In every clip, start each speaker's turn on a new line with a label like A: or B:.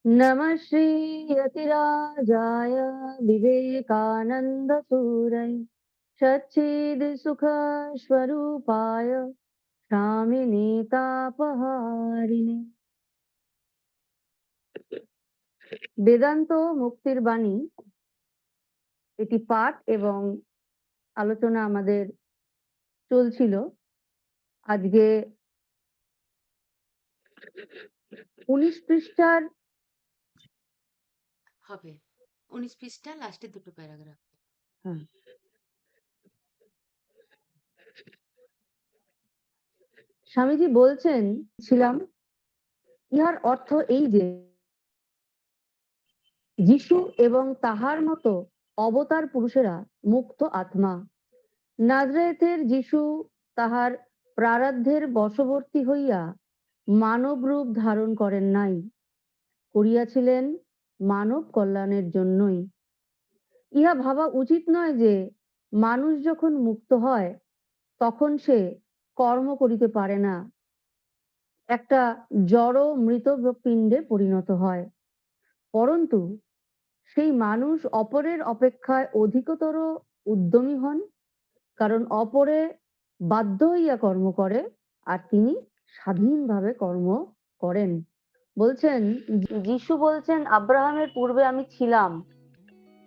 A: नमः श्रीयतिराजाय विवेकानन्दसूरय सच्चिद्सुखस्वरूपाय স্বামিনীতাপহারিণে। বেদান্ত মুক্তির বাণী এটি পাঠ এবং আলোচনা আমাদের চলছিল। আজকে 19 পৃষ্ঠার
B: হবে 19 পৃষ্ঠা লাস্টে দুটো প্যারাগ্রাফ।
A: স্বামীজি বলছেন ছিলাম, ইহার অর্থ এই যে যিশু এবং তাহার মতো অবতার পুরুষেরা মুক্ত আত্মা। নাজরেথের যিশু তাহার প্রারাধ্যের বশবর্তী হইয়া মানব রূপ ধারণ করেন নাই, করিয়াছিলেন মানব কল্যাণের জন্যই। ইহা ভাবা উচিত নয় যে মানুষ যখন মুক্ত হয় তখন সে কর্ম করিতে পারে না, একটা জড় মৃত পিণ্ডে পরিণত হয়। পরন্তু সেই মানুষ অপরের অপেক্ষায় অধিকতর উদ্যমী হন, কারণ অপরে বাধ্য হইয়া কর্ম করে আর তিনি স্বাধীনভাবে কর্ম করেন। বলছেন যিশু বলছেন আব্রাহামের পূর্বে আমি ছিলাম।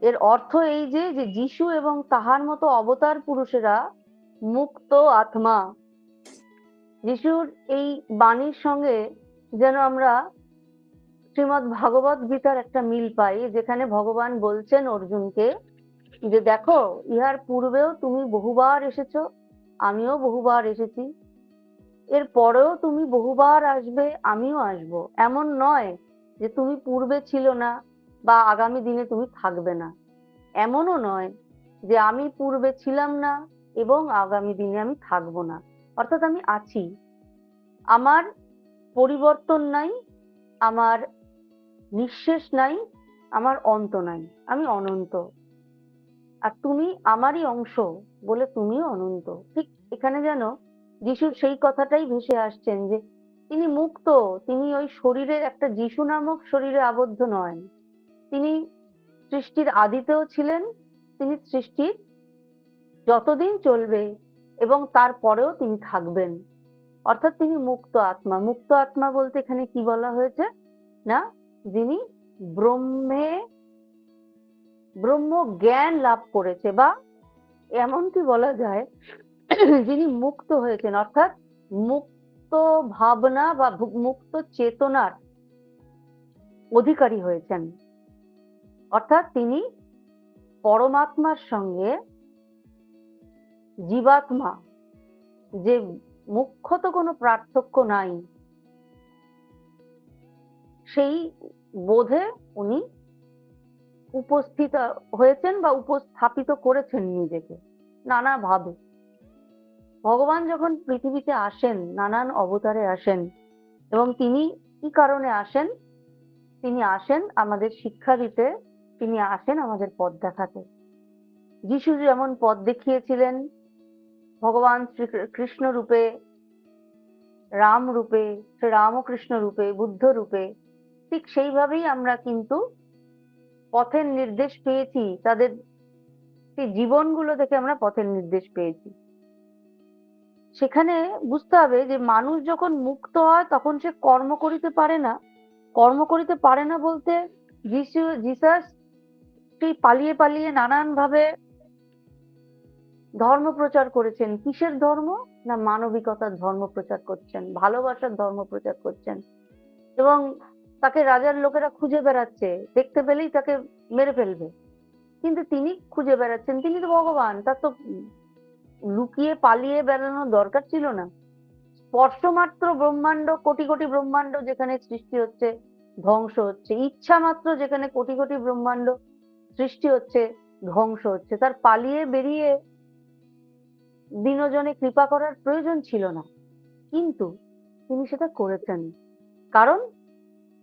A: এর অর্থ এই যে যিশু এবং তাহার মতো অবতার পুরুষেরা মুক্ত আত্মা। যিশুর এই বাণীর সঙ্গে যেন আমরা শ্রীমদ্ ভাগবত গীতার একটা মিল পাই, যেখানে ভগবান বলছেন অর্জুনকে যে দেখো, ইহার পূর্বেও তুমি বহুবার এসেছো, আমিও বহুবার এসেছি, এর পরেও তুমি বহুবার আসবে, আমিও আসবো। এমন নয় যে তুমি পূর্বে ছিল না বা আগামী দিনে তুমি থাকবে না। এমনও নয় যে আমি পূর্বে ছিলাম না এবং আগামী দিনে আমি থাকবো না। অর্থাৎ আমি আছি, আমার পরিবর্তন নাই, আমার নিঃশেষ নাই, আমার অন্ত নাই, আমি অনন্ত। আর তুমি আমারই অংশ বলে তুমিও অনন্ত। ঠিক এখানে যেন যিশুর সেই কথাটাই ভেসে আসছেন যে তিনি মুক্ত, তিনি ওই শরীরের একটা যিশু নামক শরীরে আবদ্ধ নয়। তিনি সৃষ্টির আদিতেও ছিলেন, তিনি সৃষ্টির যতদিন চলবে এবং তারপরেও তিনি থাকবেন। অর্থাৎ তিনি মুক্ত আত্মা। মুক্ত আত্মা বলতে এখানে কি বলা হয়েছে না, যিনি ব্রহ্ম জ্ঞান লাভ করেছে, বা এমনকি বলা যায় যিনি মুক্ত হয়েছেন, অর্থাৎ মুক্ত ভাবনা বা মুক্ত চেতনার অধিকারী হয়েছেন। অর্থাৎ তিনি পরমাত্মার সঙ্গে জীবাত্মা যে মুখ্যত কোনো পার্থক্য নাই, সেই বোধে উনি উপস্থিত হয়েছেন বা উপস্থাপিত করেছেন নিজেকে নানাভাবে। ভগবান যখন পৃথিবীতে আসেন, নানান অবতারে আসেন, এবং তিনি কি কারণে আসেন? তিনি আসেন আমাদের শিক্ষা দিতে, তিনি আসেন আমাদের পথ দেখাতে। যিশু যেমন পথ দেখিয়েছিলেন ভগবান শ্রীকৃষ্ণ রূপে, রাম রূপে, শ্রী রামকৃষ্ণ রূপে, বুদ্ধ রূপে, ঠিক সেইভাবেই আমরা কিন্তু পথের নির্দেশ পেয়েছি। তাদের সেই জীবনগুলো থেকে আমরা পথের নির্দেশ পেয়েছি। সেখানে বুঝতে হবে যে মানুষ যখন মুক্ত হয় তখন সে কর্ম করিতে পারে না। কর্ম করিতে পারে না বলতে জিসাস সেই পালিয়ে পালিয়ে নানান ভাবে ধর্ম প্রচার করেছেন। কিসের ধর্ম? না, মানবিকতার ধর্ম প্রচার করছেন, ভালোবাসার ধর্ম প্রচার করছেন, এবং তাকে রাজার লোকেরা খুঁজে বেড়াচ্ছে, দেখতে পেলেই তাকে মেরে ফেলবে। কিন্তু তিনি খুঁজে বেড়াচ্ছেন, তিনি তো ভগবান, তার তো লুকিয়ে পালিয়ে বেড়ানোর দরকার ছিল না। স্পর্শ মাত্র ব্রহ্মাণ্ড, কোটি কোটি ব্রহ্মাণ্ড যেখানে সৃষ্টি হচ্ছে, ধ্বংস হচ্ছে, ইচ্ছা মাত্র যেখানে কোটি কোটি ব্রহ্মাণ্ড সৃষ্টি হচ্ছে, ধ্বংস হচ্ছে, তার পালিয়ে বেরিয়ে দিনজনে কৃপা করার প্রয়োজন ছিল না। কিন্তু তিনি সেটা করেছেন, কারণ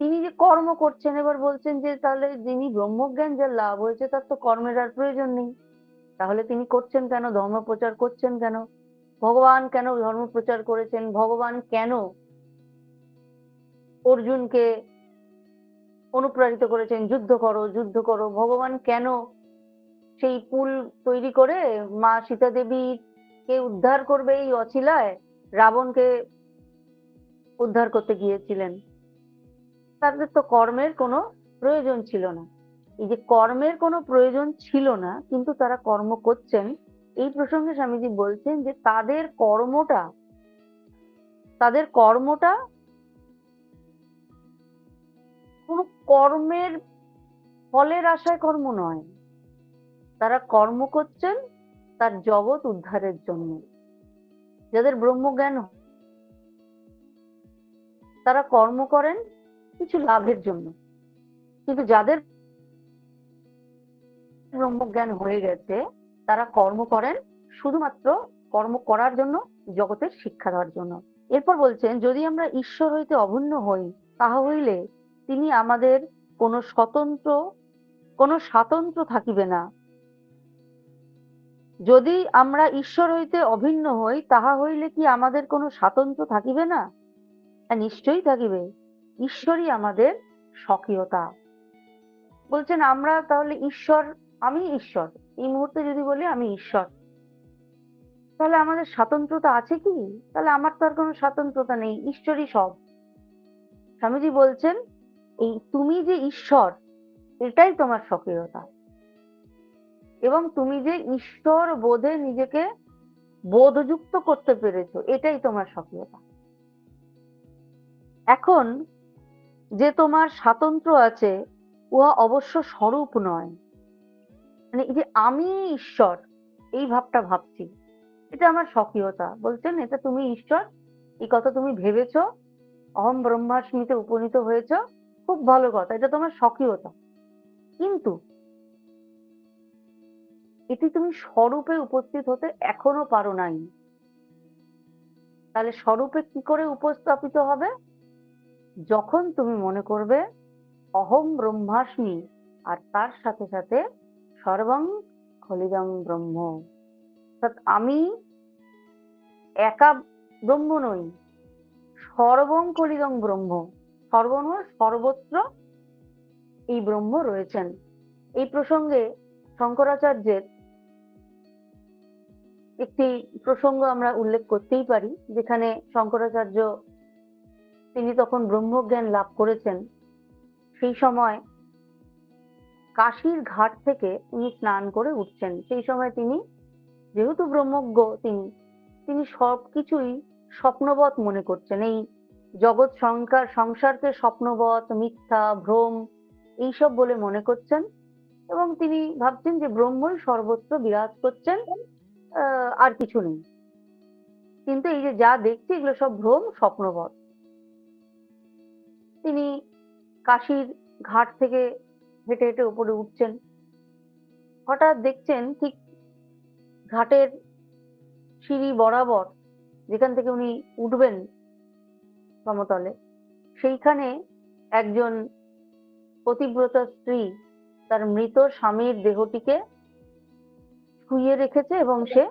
A: তিনি যে কর্ম করছেন। এবার বলছেন যে তাহলে যিনি ব্রহ্মজ্ঞান যার লাভ হয়েছে তার তো কর্মের আর প্রয়োজন নেই, তাহলে তিনি করছেন কেন? ধর্ম প্রচার করছেন কেন? ভগবান কেন ধর্ম প্রচার করেছেন? ভগবান কেন অর্জুনকে অনুপ্রাণিত করেছেন, যুদ্ধ করো, যুদ্ধ করো। ভগবান কেন সেই পুল তৈরি করে মা সীতা দেবীকে উদ্ধার করবে এই অছিলায় রাবণকে উদ্ধার করতে গিয়েছিলেন? তাদের তো কর্মের কোনো প্রয়োজন ছিল না। এই যে কর্মের কোনো প্রয়োজন ছিল না কিন্তু তারা কর্ম করছেন, এই প্রসঙ্গে স্বামীজি বলছেন যে তাদের কর্মটা কোনো কর্মের ফলের আশায় কর্ম নয়। তারা কর্ম করছেন তার জগৎ উদ্ধারের জন্য। যাদের ব্রহ্মজ্ঞান, তারা কর্ম করেন কিছু লাভের জন্য। কিন্তু যাদের ব্রহ্মজ্ঞান হয়ে গেছে তারা কর্ম করেন শুধুমাত্র কর্ম করার জন্য, জগতের শিক্ষা দেওয়ার জন্য। এরপর বলছেন, যদি আমরা ঈশ্বর হইতে অভিন্ন হই তাহা হইলে তিনি আমাদের কোনো স্বাতন্ত্র্য থাকিবে না। যদি আমরা ঈশ্বর হইতে অভিন্ন হই তাহা হইলে কি আমাদের কোনো স্বাতন্ত্র্য থাকিবে না? হ্যাঁ, নিশ্চয়ই থাকিবে। ঈশ্বরই আমাদের স্বকীয়তা। বলছেন আমরা তাহলে ঈশ্বর, আমি ঈশ্বর, এই মুহূর্তে যদি বলি আমি ঈশ্বর, তাহলে আমাদের স্বাতন্ত্রতা আছে কি? তাহলে আমার তো আর কোনো স্বাতন্ত্রতা নেই, ঈশ্বরই সব। স্বামীজি বলছেন এই তুমি যে ঈশ্বর এটাই তোমার স্বকীয়তা, এবং তুমি যে ঈশ্বর বোধে নিজেকে বোধযুক্ত করতে পেরেছো এটাই তোমার স্বকীয়তা। এখন যে তোমার স্বাতন্ত্র্য আছে উহা অবশ্য স্বরূপ নয়। মানে এই যে আমি ঈশ্বর এই ভাবটা ভাবছি, এটা আমার স্বকীয়তা। বলছেন এটা তুমি ঈশ্বর, এই কথা তুমি ভেবেছো, অহম ব্রহ্মাস্মিতে উপনীত হয়েছ, খুব ভালো কথা, এটা তোমার স্বকীয়তা। কিন্তু এটি তুমি স্বরূপে উপস্থিত হতে এখনো পারো নাই। তাহলে স্বরূপে কি করে উপস্থাপিত হবে? যখন তুমি মনে করবে অহম ব্রহ্মাস্মি আর তার সাথে সাথে সর্বং খলিদং ব্রহ্ম, অর্থাৎ আমি একা ব্রহ্ম নই, সর্বং খলিদং ব্রহ্ম, সর্বর্ণ সর্বত্র এই ব্রহ্ম রয়েছেন। এই প্রসঙ্গে শঙ্করাচার্যের একটি প্রসঙ্গ আমরা উল্লেখ করতেই পারি, যেখানে শঙ্করাচার্য তিনি তখন ব্রহ্মজ্ঞান লাভ করেছেন। সেই সময় কাশীর ঘাট থেকে তিনি স্নান করে উঠছেন। সেই সময় তিনি যেহেতু ব্রহ্মজ্ঞ, তিনি সবকিছুই স্বপ্নবৎ মনে করছেন। এই জগৎ সংসারকে স্বপ্নবৎ, মিথ্যা, ভ্রম এইসব বলে মনে করছেন, এবং তিনি ভাবছেন যে ব্রহ্মই সর্বত্র বিরাজ করছেন, আর কিছু নেই। কিন্তু এই যে যা দেখছি এগুলো সব ভ্রম, স্বপ্নবৎ। তিনি কাশীর ঘাট থেকে হেঁটে হেঁটে উপরে উঠছেন। হঠাৎ দেখছেন ঠিক ঘাটের সিঁড়ি বরাবর, যেখান থেকে উনি উঠবেন সমতলে, সেইখানে একজন পতিব্রতা স্ত্রী তার মৃত স্বামীর দেহটিকে শুইয়ে রেখেছে এবং সে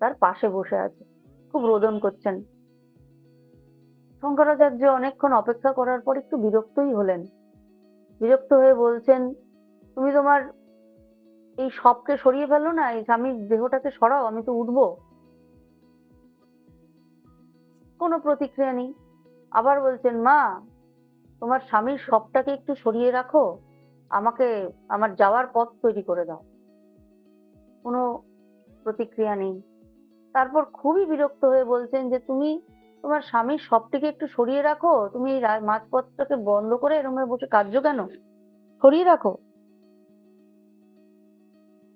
A: তার পাশে বসে আছে, খুব রোদন করছেন। শঙ্করাচার্য অনেকক্ষণ অপেক্ষা করার পর একটু বিরক্তই হলেন। বিরক্ত হয়ে বলছেন, তুমি তোমার এই শবকে সরিয়ে ফেলো না, এই স্বামীর দেহটাকে সরাও, আমি তো উঠবো। কোনো প্রতিক্রিয়া নেই। আবার বলছেন, মা তোমার স্বামীর শবটাকে একটু সরিয়ে রাখো, আমাকে আমার যাওয়ার পথ তৈরি করে দাও। কোনো প্রতিক্রিয়া নেই। তারপর খুবই বিরক্ত হয়ে বলছেন যে তুমি তোমার স্বামীর শবটিকে একটু সরিয়ে রাখো, তুমি এই মাঝপথটাকে বন্ধ করে এরকম বসে কাঁদছো কেন? সরিয়ে রাখো।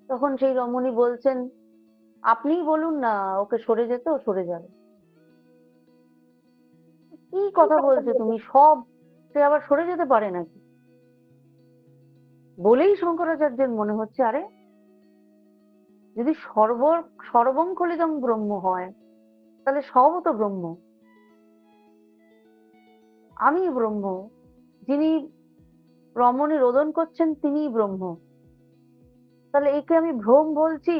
A: তখন সেই রমণী বলছেন, আপনিই বলুন না ওকে সরে যেতে, ও সরে যাবে। কি কথা বলছো তুমি, সব সে আবার সরে যেতে পারে নাকি? বলেই শঙ্করাচার্যের মনে হচ্ছে, আরে যদি সর্বং খলিদং ব্রহ্ম হয় তাহলে সবও তো ব্রহ্ম, আমি ব্রহ্ম, যিনি রমণী রোদন করছেন তিনিই ব্রহ্ম। তাহলে একে আমি ভ্রম বলছি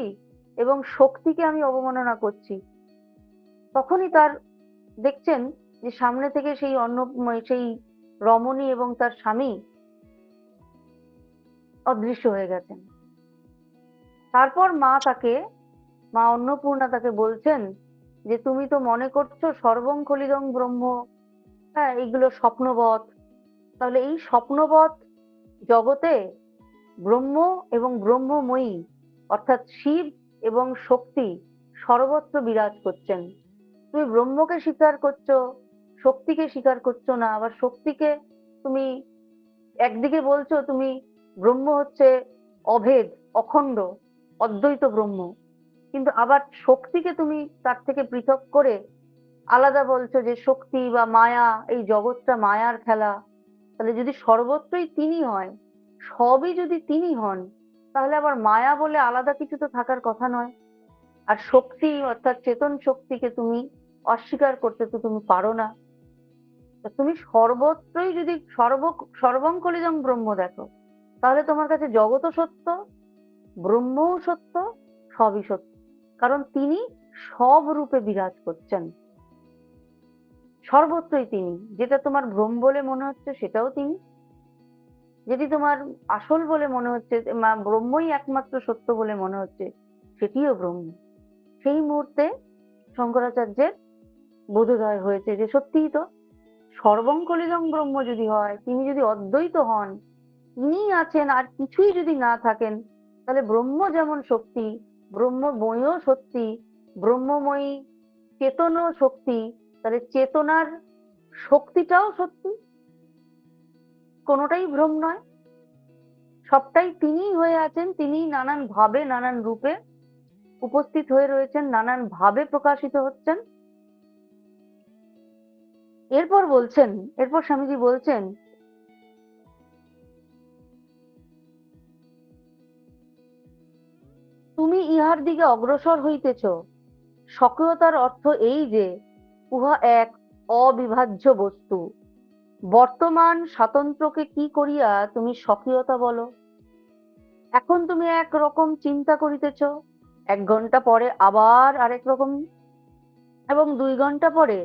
A: এবং শক্তিকে আমি অবমাননা করছি। তখনই তার দেখছেন যে সামনে থেকে সেই রমণী এবং তার স্বামী অদৃশ্য হয়ে গেছেন। তারপর মা অন্নপূর্ণা তাকে বলছেন যে তুমি তো মনে করছো সর্বং খলিদং ব্রহ্ম, হ্যাঁ, এইগুলো স্বপ্নবৎ। তাহলে এই স্বপ্নবৎ জগতে ব্রহ্ম এবং ব্রহ্মময়ী অর্থাৎ শিব এবং শক্তি সর্বত্র বিরাজ করছেন। তুমি ব্রহ্মকে স্বীকার করছো, শক্তিকে স্বীকার করছো না। আবার শক্তিকে তুমি একদিকে বলছো তুমি ব্রহ্ম হচ্ছে অভেদ, অখণ্ড, অদ্বৈত ব্রহ্ম, কিন্তু আবার শক্তিকে তুমি তার থেকে পৃথক করে আলাদা বলছো যে শক্তি বা মায়া, এই জগৎটা মায়ার খেলা। তাহলে যদি সর্বত্রই তিনি হয়, সবই যদি তিনি হন, তাহলে আবার মায়া বলে আলাদা কিছু তো থাকার কথা নয়। আর শক্তি অর্থাৎ চেতন শক্তিকে তুমি অস্বীকার করতে তো তুমি পারো না। তা তুমি সর্বত্রই যদি সর্বং কলিদং ব্রহ্ম দেখো, তাহলে তোমার কাছে জগৎও সত্য, ব্রহ্মও সত্য, সবই সত্য। কারণ তিনি সব রূপে বিরাজ করছেন, সর্বত্রই তিনি। যেটা তোমার ভ্রম বলে মনে হচ্ছে সেটাও তিনি, যেটি তোমার আসল বলে মনে হচ্ছে, ব্রহ্মই একমাত্র সত্য বলে মনে হচ্ছে, সেটিও ব্রহ্ম। সেই মুহূর্তে শঙ্করাচার্যের বোধোদয় হয়েছে যে সত্যিই তো সর্বং কলিদং ব্রহ্ম যদি হয়, তিনি যদি অদ্বৈত হন, তিনি আছেন আর কিছুই যদি না থাকেন, তাহলে ব্রহ্ম যেমন শক্তি, ব্রহ্মময়ও সত্যি, ব্রহ্মময়ী চেতনও শক্তি, তাহলে চেতনার শক্তিটাও সত্যি। কোনোটাই ভ্রম নয়, সবটাই তিনিই হয়ে আছেন। তিনি নানান ভাবে নানান রূপে উপস্থিত হয়ে রয়েছেন, নানান ভাবে প্রকাশিত হচ্ছেন। এরপর স্বামীজি বলছেন, তুমি ইহার দিকে অগ্রসর হইতেছ, স্বকীয়তার অর্থ এই যে উহা এক অবিভাজ্য বস্তু। বর্তমান স্বাতন্ত্র্যকে কি করিয়া তুমি স্বকীয়তা বলো? এখন তুমি একরকম চিন্তা করিতেছ, 1 ঘন্টা পরে আবার আরেক রকম, এবং 2 ঘন্টা পরে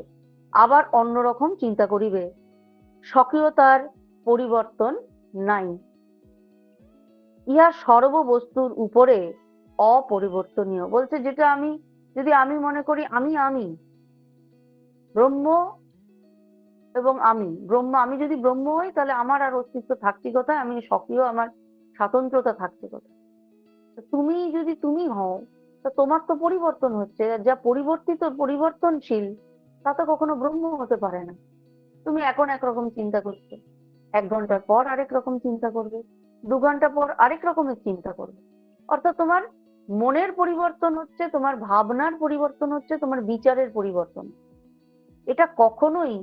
A: আবার অন্যরকম চিন্তা করিবে। স্বকীয়তার পরিবর্তন নাই, ইহা সর্ববস্তুর উপরে অপরিবর্তনীয়। বলছে যেটা আমি, যদি আমি মনে করি আমি ব্রহ্ম, এবং আমি যদি ব্রহ্ম হই, তাহলে আমার আর অস্তিত্ব থাকছে কোথায়? আমি স্বকীয়, আমার স্বাতন্ত্রতা থাকছে কোথায়? তুমি যদি তুমি হও, তা তোমার তো পরিবর্তন হচ্ছে, আর যা পরিবর্তনশীল, তা তো কখনো ব্রহ্ম হতে পারে না। তুমি এখন একরকম চিন্তা করছো, 1 ঘন্টার পর আরেক রকম চিন্তা করবে, 2 ঘন্টা পর আরেক রকমের চিন্তা করবে। অর্থাৎ তোমার মনের পরিবর্তন হচ্ছে, তোমার ভাবনার পরিবর্তন হচ্ছে, তোমার বিচারের পরিবর্তন। এটা কখনোই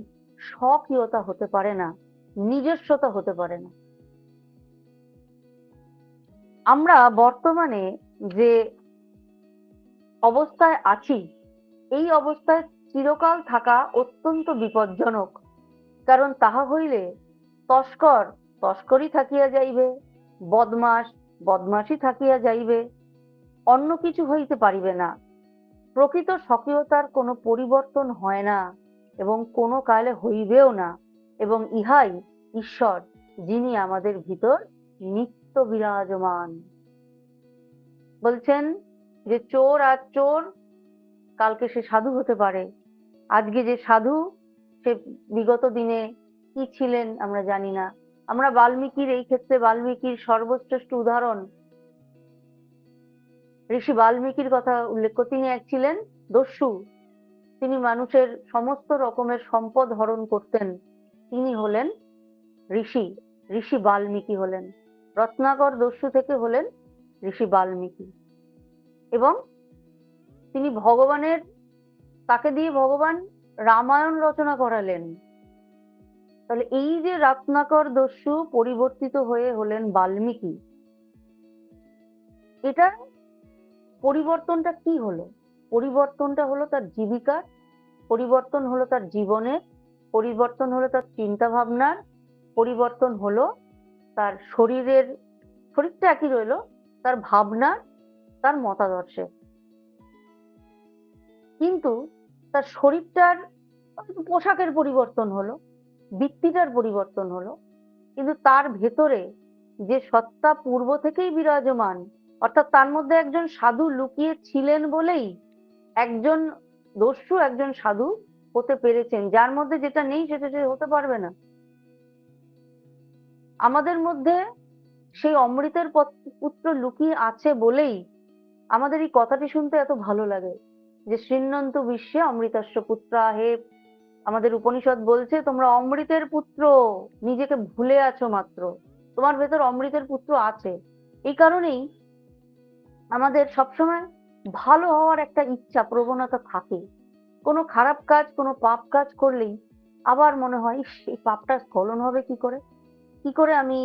A: স্বকীয়তা হতে পারে না, নিজস্বতা হতে পারে না। আমরা বর্তমানে যে অবস্থায় আছি, এই অবস্থায় চিরকাল থাকা অত্যন্ত বিপজ্জনক। কারণ তাহা হইলে তস্কর তস্করই থাকিয়া যাইবে, বদমাস বদমাসই থাকিয়া যাইবে, অন্য কিছু হইতে পারিবে না। প্রকৃত স্বকীয়তার কোনো পরিবর্তন হয় না এবং কোনো কালে হইবেও না, এবং ইহাই ঈশ্বর, যিনি আমাদের ভিতর নিত্য বিরাজমান। বলছেন যে চোর আজ চোর, কালকে সে সাধু হতে পারে। আজকে যে সাধু, সে বিগত দিনে কি ছিলেন আমরা জানি না। আমরা বাল্মীকির, এই ক্ষেত্রে বাল্মীকির সর্বশ্রেষ্ঠ উদাহরণ ঋষি বাল্মীকির কথা উল্লেখ করে। তিনি এক ছিলেন দস্যু, তিনি মানুষের সমস্ত রকমের সম্পদ হরণ করতেন। তিনি হলেন ঋষি, ঋষি বাল্মীকি হলেন। রত্নাকর দস্যু থেকে হলেন ঋষি বাল্মীকি। এবং তিনি তাকে দিয়ে ভগবান রামায়ণ রচনা করালেন। তাহলে এই যে রত্নাকর দস্যু পরিবর্তিত হয়ে হলেন বাল্মীকি, এটা পরিবর্তনটা কি হলো? পরিবর্তনটা হলো তার জীবিকার, পরিবর্তন হলো তার জীবনের, পরিবর্তন হলো তার চিন্তা ভাবনার, পরিবর্তন হলো তার শরীরটা একই রইলো, তার ভাবনার, তার মতাদর্শে। কিন্তু তার শরীরটার পোশাকের পরিবর্তন হলো, বৃত্তিটার পরিবর্তন হলো, কিন্তু তার ভেতরে যে সত্তা পূর্ব থেকেই বিরাজমান, অর্থাৎ তার মধ্যে একজন সাধু লুকিয়ে ছিলেন বলেই একজন দস্যু একজন সাধু হতে পেরেছেন। যার মধ্যে যেটা নেই সেটা সে হতে পারবে না। আমাদের মধ্যে সেই অমৃতের পুত্র লুকিয়ে আছে বলেই আমাদের এই কথাটি শুনতে এত ভালো লাগে যে শৃণ্বন্তু বিশ্বে অমৃতস্য পুত্রা, হে আমাদের উপনিষদ বলছে তোমরা অমৃতের পুত্র, নিজেকে ভুলে আছো মাত্র, তোমার ভেতর অমৃতের পুত্র আছে। এই কারণেই আমাদের সবসময় ভালো হওয়ার একটা ইচ্ছা প্রবণতা থাকে। কোনো খারাপ কাজ কোনো পাপ কাজ করলেই আবার মনে হয় ইস, এই পাপটা স্খলন হবে কি করে, কি করে আমি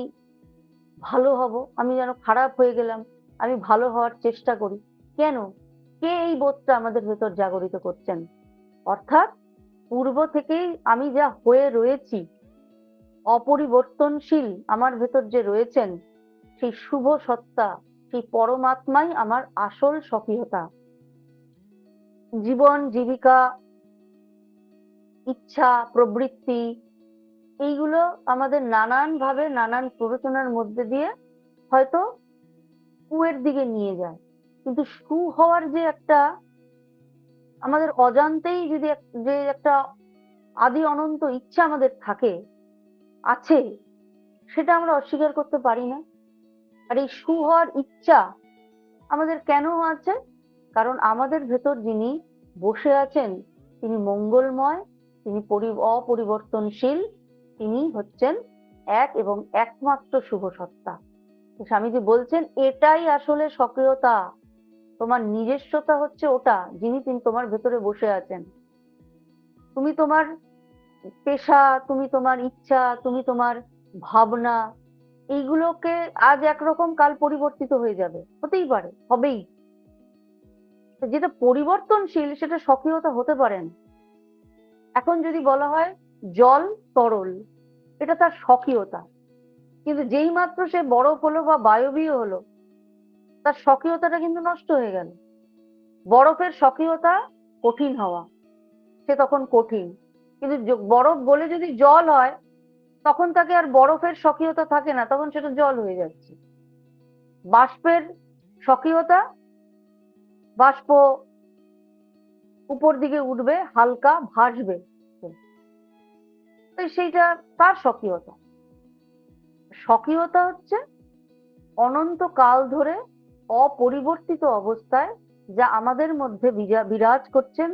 A: ভালো হব, আমি যেন খারাপ হয়ে গেলাম, আমি ভালো হওয়ার চেষ্টা করি। কেন? কে এই বোধটা আমাদের ভেতর জাগরিত করছেন? অর্থাৎ পূর্ব থেকেই আমি যা হয়ে রয়েছি, অপরিবর্তনশীল আমার ভেতর যে রয়েছেন, সেই শুভ সত্তা, সেই পরমাত্মাই আমার আসল স্বকীয়তা। জীবন জীবিকা, ইচ্ছা প্রবৃত্তি, এইগুলো আমাদের নানান ভাবে নানান প্ররোচনার মধ্যে দিয়ে হয়তো কুয়ের দিকে নিয়ে যায়, কিন্তু সু হওয়ার যে একটা আমাদের অজান্তেই যদি যে একটা আদি অনন্ত ইচ্ছা আমাদের থাকে, আছে, সেটা আমরা অস্বীকার করতে পারি না। আর এই সু হওয়ার ইচ্ছা আমাদের কেন আছে? কারণ আমাদের ভেতর যিনি বসে আছেন তিনি মঙ্গলময়, তিনি অপরিবর্তনশীল, তিনি হচ্ছেন এক এবং একমাত্র শুভ সত্তা। স্বামীজি বলছেন এটাই আসলে স্বকীয়তা, তোমার নিজস্বতা হচ্ছে ওটা, তিনি তোমার ভেতরে বসে আছেন। তুমি তোমার পেশা, তুমি তোমার ইচ্ছা, তুমি তোমার ভাবনা, এইগুলোকে আজ একরকম কাল পরিবর্তিত হয়ে যাবে, হতেই পারে, হবেই। যেটা পরিবর্তনশীল সেটা স্বকীয়তা হতে পারে না। এখন যদি বলা হয় জল তরল, এটা তার স্বকীয়তা, কিন্তু যেই মাত্র সে বরফ হলো বা বায়বীয় হলো, তার স্বকীয়তাটা কিন্তু নষ্ট হয়ে গেল। বরফের স্বকীয়তা কঠিন হওয়া, সে তখন কঠিন, কিন্তু বরফ বলে যদি জল হয় তখন তাকে আর বরফের স্বকীয়তা থাকে না, তখন সেটা জল হয়ে যাচ্ছে। বাষ্পের স্বকীয়তা, বাষ্প উপর দিকে উঠবে, হালকা ভাসবে, সেইটা তার স্বকীয়তা। স্বকীয়তা হচ্ছে অনন্ত কাল ধরে অপরিবর্তিত অবস্থায় যা আমাদের মধ্যে বিরাজ করছেন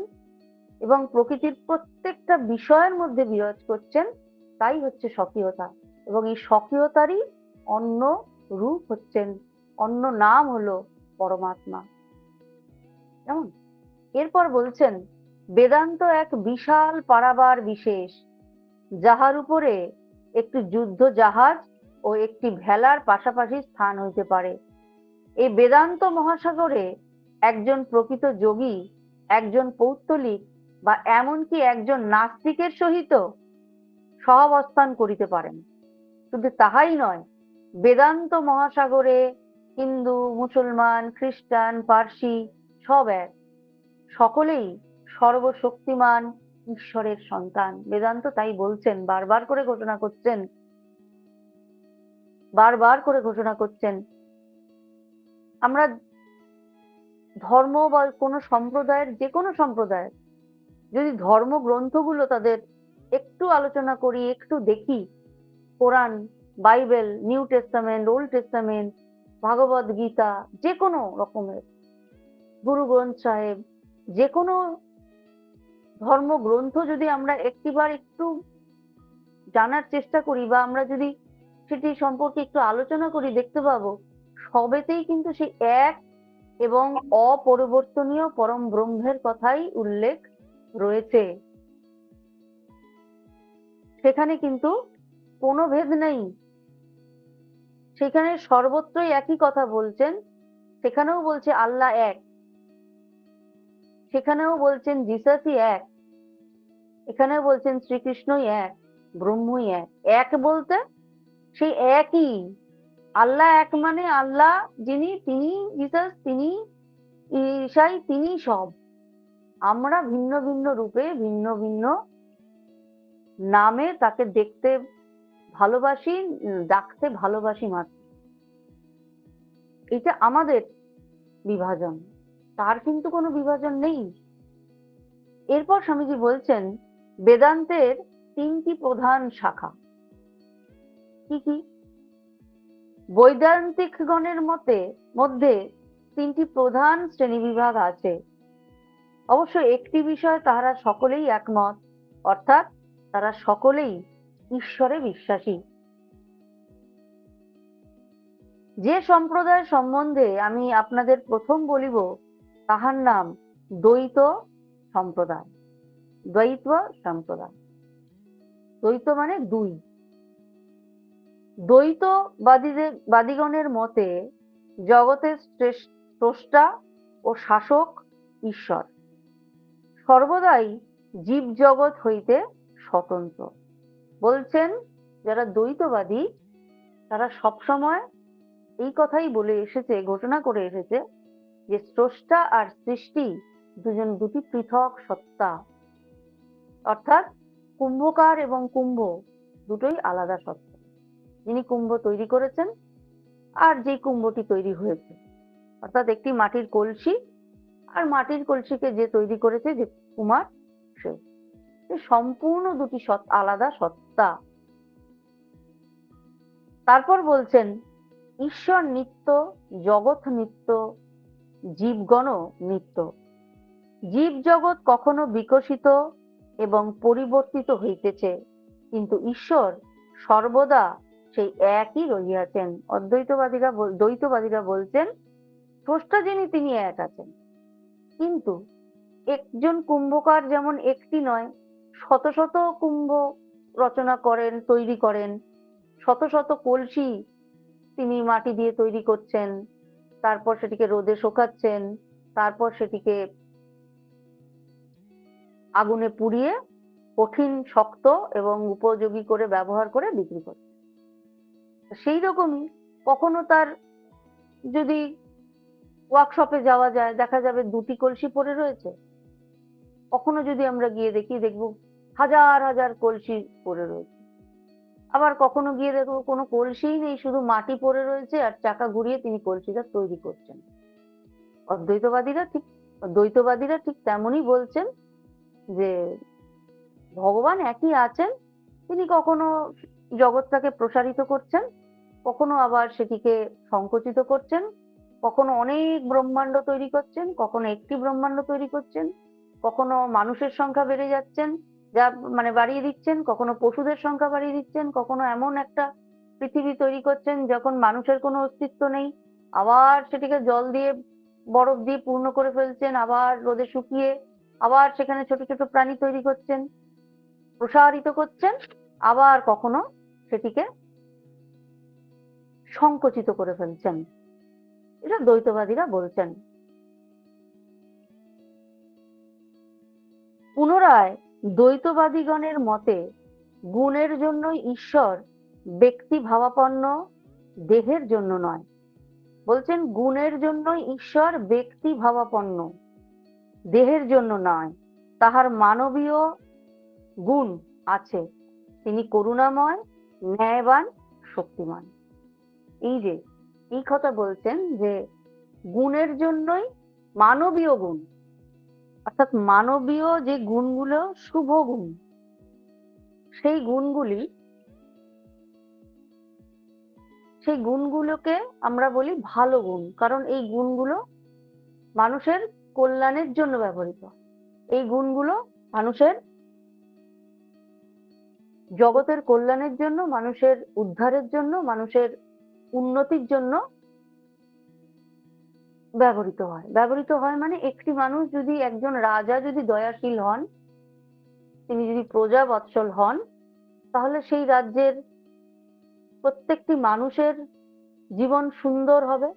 A: এবং প্রকৃতির প্রত্যেকটা বিষয়ের মধ্যে বিরাজ করছেন, তাই হচ্ছে স্বকীয়তা। এবং এই স্বকীয়তারই অন্য রূপ হচ্ছেন, অন্য নাম হলো পরমাত্মা। কেমন? এরপর বলছেন বেদান্ত এক বিশাল পারাবার বিশেষ, যাহার উপরে একটি যুদ্ধ জাহাজ ও একটি ভেলার পাশাপাশি স্থান হইতে পারে। এই বেদান্ত মহাসাগরে একজন প্রকৃত যোগী, একজন পৌত্তলিক বা এমনকি একজন নাস্তিকের সহিত সহাবস্থান করিতে পারেন। শুধু তাহাই নয়, বেদান্ত মহাসাগরে হিন্দু, মুসলমান, খ্রিস্টান, পার্সি সব এক, সকলেই সর্বশক্তিমান ঈশ্বরের সন্তান। বেদান্ত তাই বলছেন, বারবার করে ঘোষণা করছেন, বারবার করে ঘোষণা করছেন। আমরা ধর্ম বা কোনো সম্প্রদায়ের, যে কোনো সম্প্রদায়ের যদি ধর্মগ্রন্থগুলো তাদের একটু আলোচনা করি, একটু দেখি, Quran, Bible, New Testament, Old Testament, Bhagavad Gita, যে কোনো রকমের, গুরু গ্রন্থ সাহেব, যে কোনো ধর্মগ্রন্থ যদি আমরা একটিবার একটু জানার চেষ্টা করি বা আমরা যদি সেটি সম্পর্কে একটু আলোচনা করি, দেখতে পাবো সবেতেই কিন্তু সেই এক এবং অপরিবর্তনীয় পরম ব্রহ্মের কথাই উল্লেখ রয়েছে। সেখানে কিন্তু কোনো ভেদ নেই, সেখানে সর্বত্রই একই কথা বলছেন। সেখানেও বলছে আল্লাহ এক, সেখানেও বলছেন জিসাসই এক, এখানেও বলছেন শ্রীকৃষ্ণই এক, ব্রহ্মই এক। এক বলতে সেই একই আল্লাহ, এক মানে আল্লাহ যিনি, তিনি জিসাস, তিনি ঈশাই, তিনি সব। আমরা ভিন্ন ভিন্ন রূপে ভিন্ন ভিন্ন নামে তাকে দেখতে ভালোবাসি, ডাকতে ভালোবাসি মাত্র। এটা আমাদের বিভাজন, তার কিন্তু কোনো বিভাজন নেই। এরপর স্বামীজি বলছেন বেদান্তের 3টি প্রধান শাখা। কি কি? বৈদান্তিকগণের মধ্যে 3টি প্রধান শ্রেণীবিভাগ আছে। অবশ্য একটি বিষয় তাহারা সকলেই একমত, অর্থাৎ তারা সকলেই ঈশ্বরে বিশ্বাসী। যে সম্প্রদায় সম্বন্ধে আমি আপনাদের প্রথম বলিব তাহার নাম দ্বৈত সম্প্রদায়। দ্বৈত সম্প্রদায়, দ্বৈত মানে দুই। বাদীগণের মতে জগতের স্রষ্টা ও শাসক ঈশ্বর, সর্বদাই জীব জগৎ হইতে স্বতন্ত্র। বলছেন যারা দ্বৈতবাদী তারা সবসময় এই কথাই বলে এসেছে, ঘোষণা করে এসেছে যে স্রষ্টা আর সৃষ্টি দুটি পৃথক সত্তা, অর্থাৎ কুম্ভকার এবং কুম্ভ দুটোই আলাদা সত্তা। যিনি কুম্ভ তৈরি করেছেন আর যে কুম্ভটি তৈরি হয়েছে, অর্থাৎ একটি মাটির কলসি, আর মাটির কলসিকে যে তৈরি করেছে, যে কুমার, সে সম্পূর্ণ দুটি আলাদা সত্তা। তারপর বলছেন ঈশ্বর নিত্য, জগৎ নিত্য, জীবগণও নিত্য। জীব জগৎ কখনো বিকশিত এবং পরিবর্তিত হইতেছে, কিন্তু ঈশ্বর সর্বদা সেই একই রহিয়াছেন। দ্বৈতবাদীরা বলছেন স্রষ্টা যিনি তিনি এক আছেন, কিন্তু একজন কুম্ভকার যেমন একটি নয়, শত শত কুম্ভ রচনা করেন, তৈরি করেন, শত শত কলসি তিনি মাটি দিয়ে তৈরি করছেন, তারপর সেটিকে রোদে শুকাচ্ছেন, তারপর সেটিকে আগুনে পুড়িয়ে কঠিন, শক্ত এবং উপযোগী করে ব্যবহার করে বিক্রি করছেন। সেই রকমই কখনো তার যদি ওয়ার্কশপে যাওয়া যায়, দেখা যাবে দুটি কলসি পড়ে রয়েছে। কখনো যদি আমরা গিয়ে দেখি, দেখবো হাজার হাজার কলসি পড়ে রয়েছে। আবার কখনো গিয়ে দেখবো কোনো কলসিই নেই, শুধু মাটি পড়ে রয়েছে আর চাকা ঘুরিয়ে তিনি কলসিটা তৈরি করছেন। দ্বৈতবাদীরা ঠিক তেমনই বলছেন যে ভগবান একই আছেন, তিনি কখনো জগৎটাকে প্রসারিত করছেন, কখনো আবার সেটিকে সংকুচিত করছেন, কখনো অনেক ব্রহ্মাণ্ড তৈরি করছেন, কখনো একটি ব্রহ্মাণ্ড তৈরি করছেন, কখনো মানুষের সংখ্যা বেড়ে যাচ্ছেন, যা মানে বাড়িয়ে দিচ্ছেন, কখনো পশুদের সংখ্যা বাড়িয়ে দিচ্ছেন, কখনো এমন একটা পৃথিবী তৈরি করছেন যখন মানুষের কোনো অস্তিত্ব নেই, আবার সেটিকে জল দিয়ে বরফ দিয়ে পূর্ণ করে ফেলছেন, আবার রোদে শুকিয়ে আবার সেখানে ছোট ছোট প্রাণী তৈরি করছেন, প্রসারিত করছেন, আবার কখনো সেটিকে সংকুচিত করে ফেলছেন। এটা দ্বৈতবাদীরা বলছেন। পুনরায় দ্বৈতবাদীগণের মতে গুণের জন্যই ঈশ্বর ব্যক্তি ভাবাপন্ন, দেহের জন্য নয়। বলছেন গুণের জন্যই ঈশ্বর ব্যক্তি ভাবাপন্ন, দেহের জন্য নয়। তাহার মানবীয় গুণ আছে, তিনি করুণাময়, ন্যায়বান, শক্তিমান। এই কথা বলছেন যে গুণের জন্যই, মানবীয় গুণ, অর্থাৎ মানবীয় যে গুণগুলো শুভ গুণ, সেই গুণগুলোকে আমরা বলি ভালো গুণ, কারণ এই গুণগুলো মানুষের কল্যাণের জন্য ব্যবহৃত। এই গুণগুলো মানুষের জগতের কল্যাণের জন্য, মানুষের উদ্ধারের জন্য, মানুষের উন্নতির জন্য ব্যবহৃত হয়। মানে একটি মানুষ যদি, একজন রাজা যদি দয়াশীল হন, তিনি যদি প্রজা বৎসল হন, তাহলে সেই রাজ্যের প্রত্যেকটি মানুষের জীবন সুন্দর হবে।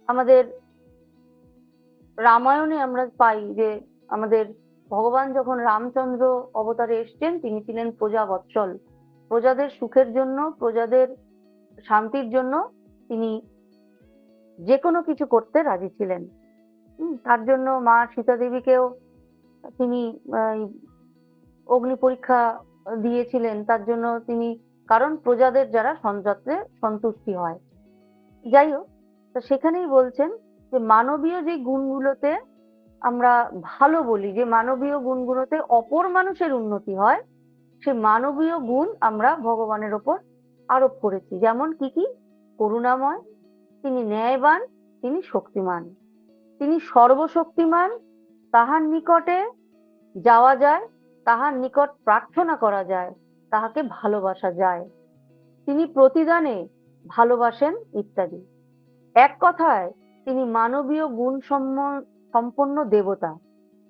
A: আমাদের রামায়ণে আমরা পাই যে আমাদের ভগবান যখন রামচন্দ্র অবতারে এসছেন, তিনি ছিলেন প্রজা বৎসল, প্রজাদের সুখের জন্য, প্রজাদের শান্তির জন্য তিনি যে কোনো কিছু করতে রাজি ছিলেন। তার জন্য মা সীতা দেবীকেও তিনি অগ্নি পরীক্ষা দিয়েছিলেন, তার জন্য তিনি, কারণ প্রজাদের যারা যাতে সন্তুষ্টি হয়। যাই হোক, তো সেখানেই বলছেন যে মানবীয় যে গুণগুলোতে আমরা ভালো বলি, যে মানবীয় গুণগুলোতে অপর মানুষের উন্নতি হয়, সে মানবীয় গুণ আমরা ভগবানের ওপর আরোপ করেছি। যেমন কি কি? করুণাময়, তিনি ন্যায়বান, তিনি শক্তিমান, তিনি সর্বশক্তিমান, তাহার নিকটে যাওয়া যায়, তাহার নিকট প্রার্থনা করা যায়, তাহাকে ভালোবাসা যায়, তিনি প্রতিদানে ভালোবাসেন ইত্যাদি। এক কথায় তিনি মানবীয় গুণ সম্পন্ন দেবতা,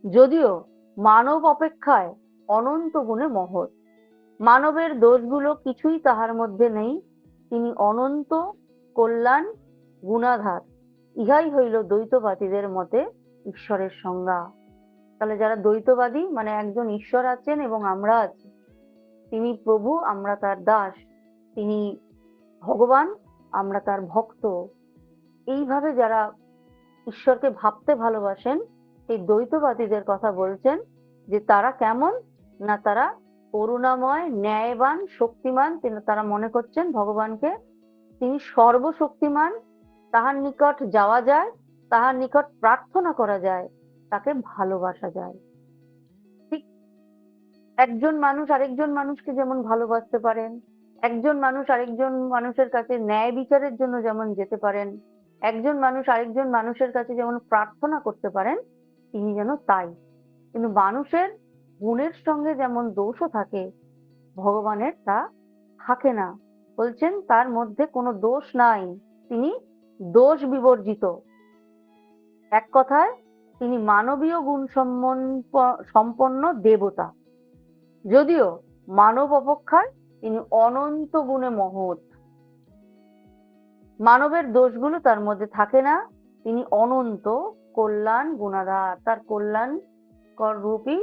A: যদিও মানব অপেক্ষায় অনন্ত গুণে মহৎ। মানবের দোষগুলো কিছুই তাহার মধ্যে নেই, তিনি অনন্ত, কল্যাণ, গুণাধার। ইহাই হইল দ্বৈতবাদীদের মতে ঈশ্বরের সংজ্ঞা। তাহলে যারা দ্বৈতবাদী, মানে একজন ঈশ্বর আছেন এবং আমরা আছি, তিনি প্রভু, আমরা তার দাস, তিনি ভগবান, আমরা তার ভক্ত, এইভাবে যারা ঈশ্বরকে ভাবতে ভালোবাসেন, সেই দ্বৈতবাদীদের কথা বলছেন যে তারা কেমন না, তারা করুণাময়, ন্যায়বান, শক্তিমান। তারা মনে করছেন ভগবানকে তিনি সর্বশক্তিমান, তাহার নিকট যাওয়া যায়, তাহার নিকট প্রার্থনা করা যায়, তাকে ভালোবাসা যায়। ঠিক একজন মানুষ আরেকজন মানুষকে যেমন ভালোবাসতে পারেন, একজন মানুষ আরেকজন মানুষের কাছে ন্যায় বিচারের জন্য যেমন যেতে পারেন, একজন মানুষ আরেকজন মানুষের কাছে যেমন প্রার্থনা করতে পারেন, তিনি যেন তাই। কিন্তু মানুষের গুণের সঙ্গে যেমন দোষও থাকে, ভগবানের তা থাকে না। বলছেন তার মধ্যে কোনো দোষ নাই, তিনি দোষ বিবর্জিত। এক কথায় তিনি মানবীয় গুণ সম্পন্ন দেবতা, যদিও মানব অপেক্ষায় তিনি অনন্ত গুণে মহৎ। মানবের দোষগুলো তার মধ্যে থাকে না, তিনি অনন্ত, কল্যাণ, গুণাধার, তার কল্যাণকর রূপই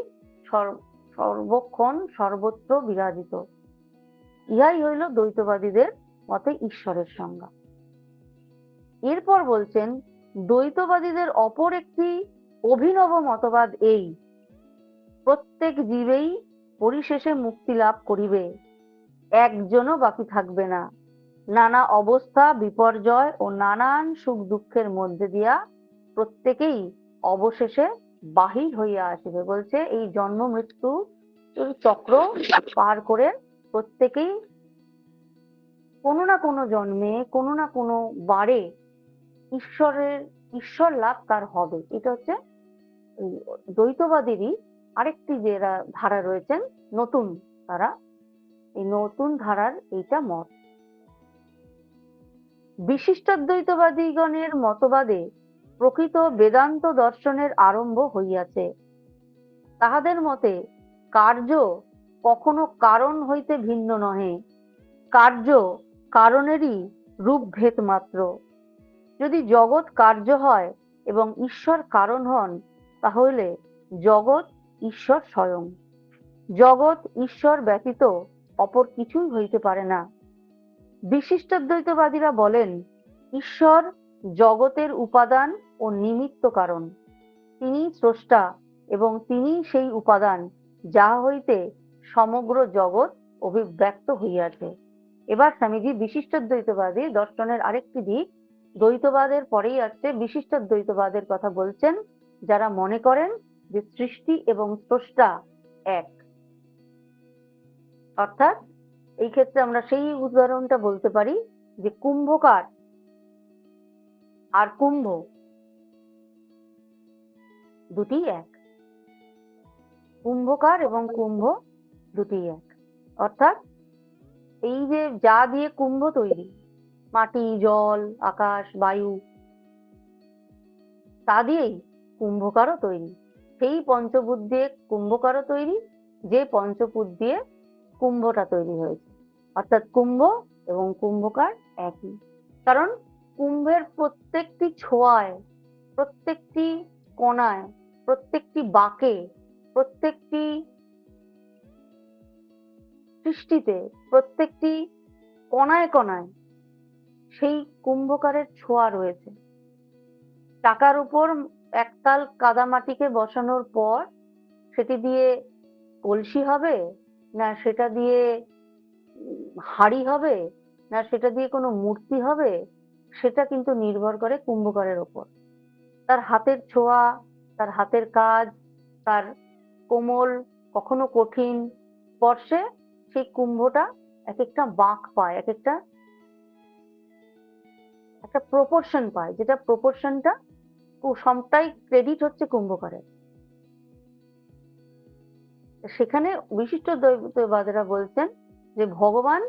A: সর্বক্ষণ সর্বত্র বিরাজিত। ইহাই হইল দ্বৈতবাদীদের মতে ঈশ্বরের সংজ্ঞা। এরপর বলছেন দ্বৈতবাদীদের অপর একটি অভিনব মতবাদ এই, প্রত্যেক জীবেই পরিশেষে মুক্তি লাভ করিবে, একজনও বাকি থাকবে না। নানা অবস্থা, বিপর্যয় ও নানান সুখ দুঃখের মধ্যে দিয়া প্রত্যেকেই অবশেষে বাহির হইয়া আসিবে। বলছে এই জন্ম মৃত্যু চক্র পার করে প্রত্যেকেই কোনো না কোনো জন্মে, কোনো না কোনো বারে ঈশ্বর লাভ তার হবে। এটা হচ্ছে দ্বৈতবাদীরই আরেকটি যে ধারা রয়েছেন, নতুন ধারা, এই নতুন ধারার এইটা মত। বিশিষ্টাদ্বৈতবাদীগণের মতবাদে প্রকৃত বেদান্ত দর্শনের আরম্ভ হইয়াছে। তাহাদের মতে কার্য কখনো কারণ হইতে ভিন্ন নহে, কার্য কারণেরই রূপভেদ মাত্র। যদি জগৎ কার্য হয় এবং ঈশ্বর কারণ হন, তাহলে জগৎ ঈশ্বর স্বয়ং। জগৎ ঈশ্বর ব্যতীত অপর কিছুই হইতে পারে না। বিশিষ্টাদ্বৈতবাদীরা বলেন ঈশ্বর জগতের উপাদান ও নিমিত্ত কারণ, তিনি স্রষ্টা এবং তিনি সেই উপাদান যাহা হইতে সমগ্র জগৎ অভিব্যক্ত হইয়াছে। এবার স্বামীজি বিশিষ্টাদ্বৈতবাদী দর্শনের আরেকটি দিক, দ্বৈতবাদের পরেই আসছে বিশিষ্টাদ্বৈতবাদের কথা বলছেন, যারা মনে করেন যে সৃষ্টি এবং স্রষ্টা এক। অর্থাৎ এই ক্ষেত্রে আমরা সেই উদাহরণটা বলতে পারি যে কুম্ভকার আর কুম্ভ দুটি এক, কুম্ভকার এবং কুম্ভ দুটি এক। অর্থাৎ এই যে যা দিয়ে কুম্ভ তৈরি, মাটি, জল, আকাশ, বায়ু, তা দিয়েই কুম্ভকারও তৈরি। সেই পঞ্চভূত দিয়ে কুম্ভকারও তৈরি, যে পঞ্চভূত দিয়ে কুম্ভটা তৈরি হয়েছে। অর্থাৎ কুম্ভ এবং কুম্ভকার একই। কারণ কুম্ভের প্রত্যেকটি ছোঁয়ায়, প্রত্যেকটি কণায়, প্রত্যেকটি বাঁকে, প্রত্যেকটি সৃষ্টিতে, প্রত্যেকটি কণায় কণায় সেই কুম্ভকারের ছোঁয়া রয়েছে। টাকার উপর একতাল কাদামাটিকে বসানোর পর সেটি দিয়ে কলসি হবে, না সেটা দিয়ে হাঁড়ি হবে, না সেটা দিয়ে কোনো মূর্তি হবে, সেটা কিন্তু নির্ভর করে কুম্ভকারের ওপর। তার হাতের ছোঁয়া, তার হাতের কাজ, তার কোমল, কখনো কঠিন স্পর্শে সেই কুম্ভটা একেকটা বাঁক পায়, একেকটা একটা প্রপোর্শন পায়, যেটা প্রপোর্শনটা সবটাই ক্রেডিট হচ্ছে কুম্ভকারের। সেখানে বিশিষ্ট দ্বৈতবাদীরা বলছেন যে ভগবান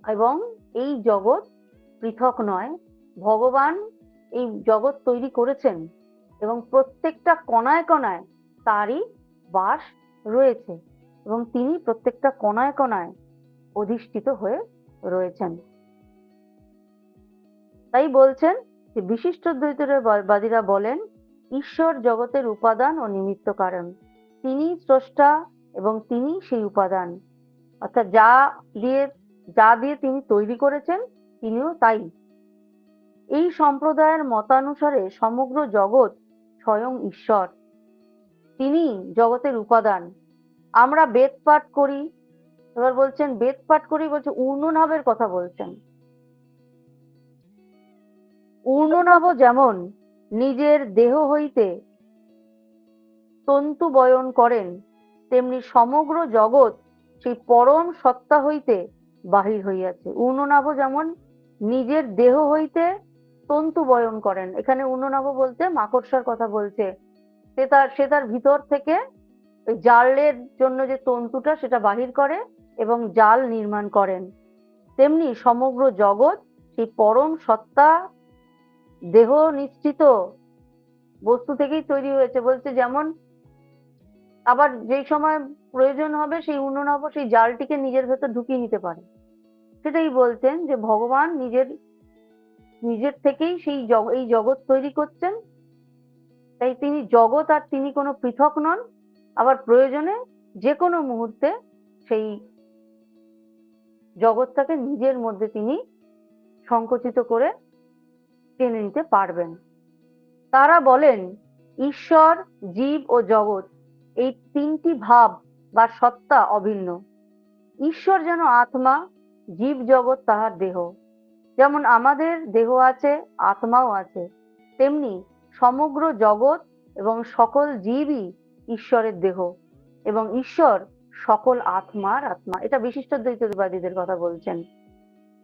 A: এবং এই জগৎ পৃথক নয়। ভগবান এই জগৎ তৈরি করেছেন এবং প্রত্যেকটা কণায় কণায় তারই বাস রয়েছে এবং তিনি প্রত্যেকটা কণায় কণায় অধিষ্ঠিত হয়ে রয়েছেন। তাই বলছেন যে বিশিষ্ট দ্বৈতবাদীরা বলেন ঈশ্বর জগতের উপাদান ও নিমিত্ত কারণ, তিনি স্রষ্টা এবং তিনি সেই উপাদান, অর্থাৎ যা দিয়ে তিনি তৈরি করেছেন তিনিও তাই। এই সম্প্রদায়ের মতানুসারে সমগ্র জগৎ স্বয়ং ঈশ্বর, তিনি জগতের উপাদান। আমরা বেদ পাঠ করি, এবার বলছেন বেদ পাঠ করি, বলছে ঊর্ণনাভের কথা বলছেন। ঊর্ণনাভ যেমন নিজের দেহ হইতে তন্তু বয়ন করেন, তেমনি সমগ্র জগৎ সেই পরম সত্তা হইতে বাহির হইয়াছে। ঊর্ণনাভ যেমন নিজের দেহ হইতে তন্তু বয়ন করেন, এখানে ঊর্ণনাভ বলতে মাকড়সার কথা বলছে। সে তার ভিতর থেকে ওই জালের জন্য যে তন্তুটা সেটা বাহির করে এবং জাল নির্মাণ করেন। তেমনি সমগ্র জগৎ সেই পরম সত্তা দেহ নিশ্চিত বস্তু থেকেই তৈরি হয়েছে। বলছে যেমন আবার যেই সময় প্রয়োজন হবে সেই ঊর্ণনাভ সেই জালটিকে নিজের ভেতর ঢুকিয়ে নিতে পারে। সেটাই বলছেন যে ভগবান নিজের থেকেই এই জগৎ তৈরি করছেন। তাই তিনি জগৎ আর তিনি কোনো পৃথক নন। আবার প্রয়োজনে যে কোনো মুহূর্তে সেই জগৎটাকে নিজের মধ্যে তিনি সংকুচিত করে টেনে নিতে পারবেন। তারা বলেন ঈশ্বর, জীব ও জগৎ এই তিনটি ভাব বা সত্তা অভিন্ন। ঈশ্বর যেন আত্মা, জীব জগৎ তাহার দেহ। যেমন আমাদের দেহ আছে, আত্মাও আছে, তেমনি সমগ্র জগৎ এবং সকল জীবই ঈশ্বরের দেহ এবং ঈশ্বর সকল আত্মার আত্মা। এটা বিশিষ্ট দ্বৈতবাদীদের কথা বলছেন।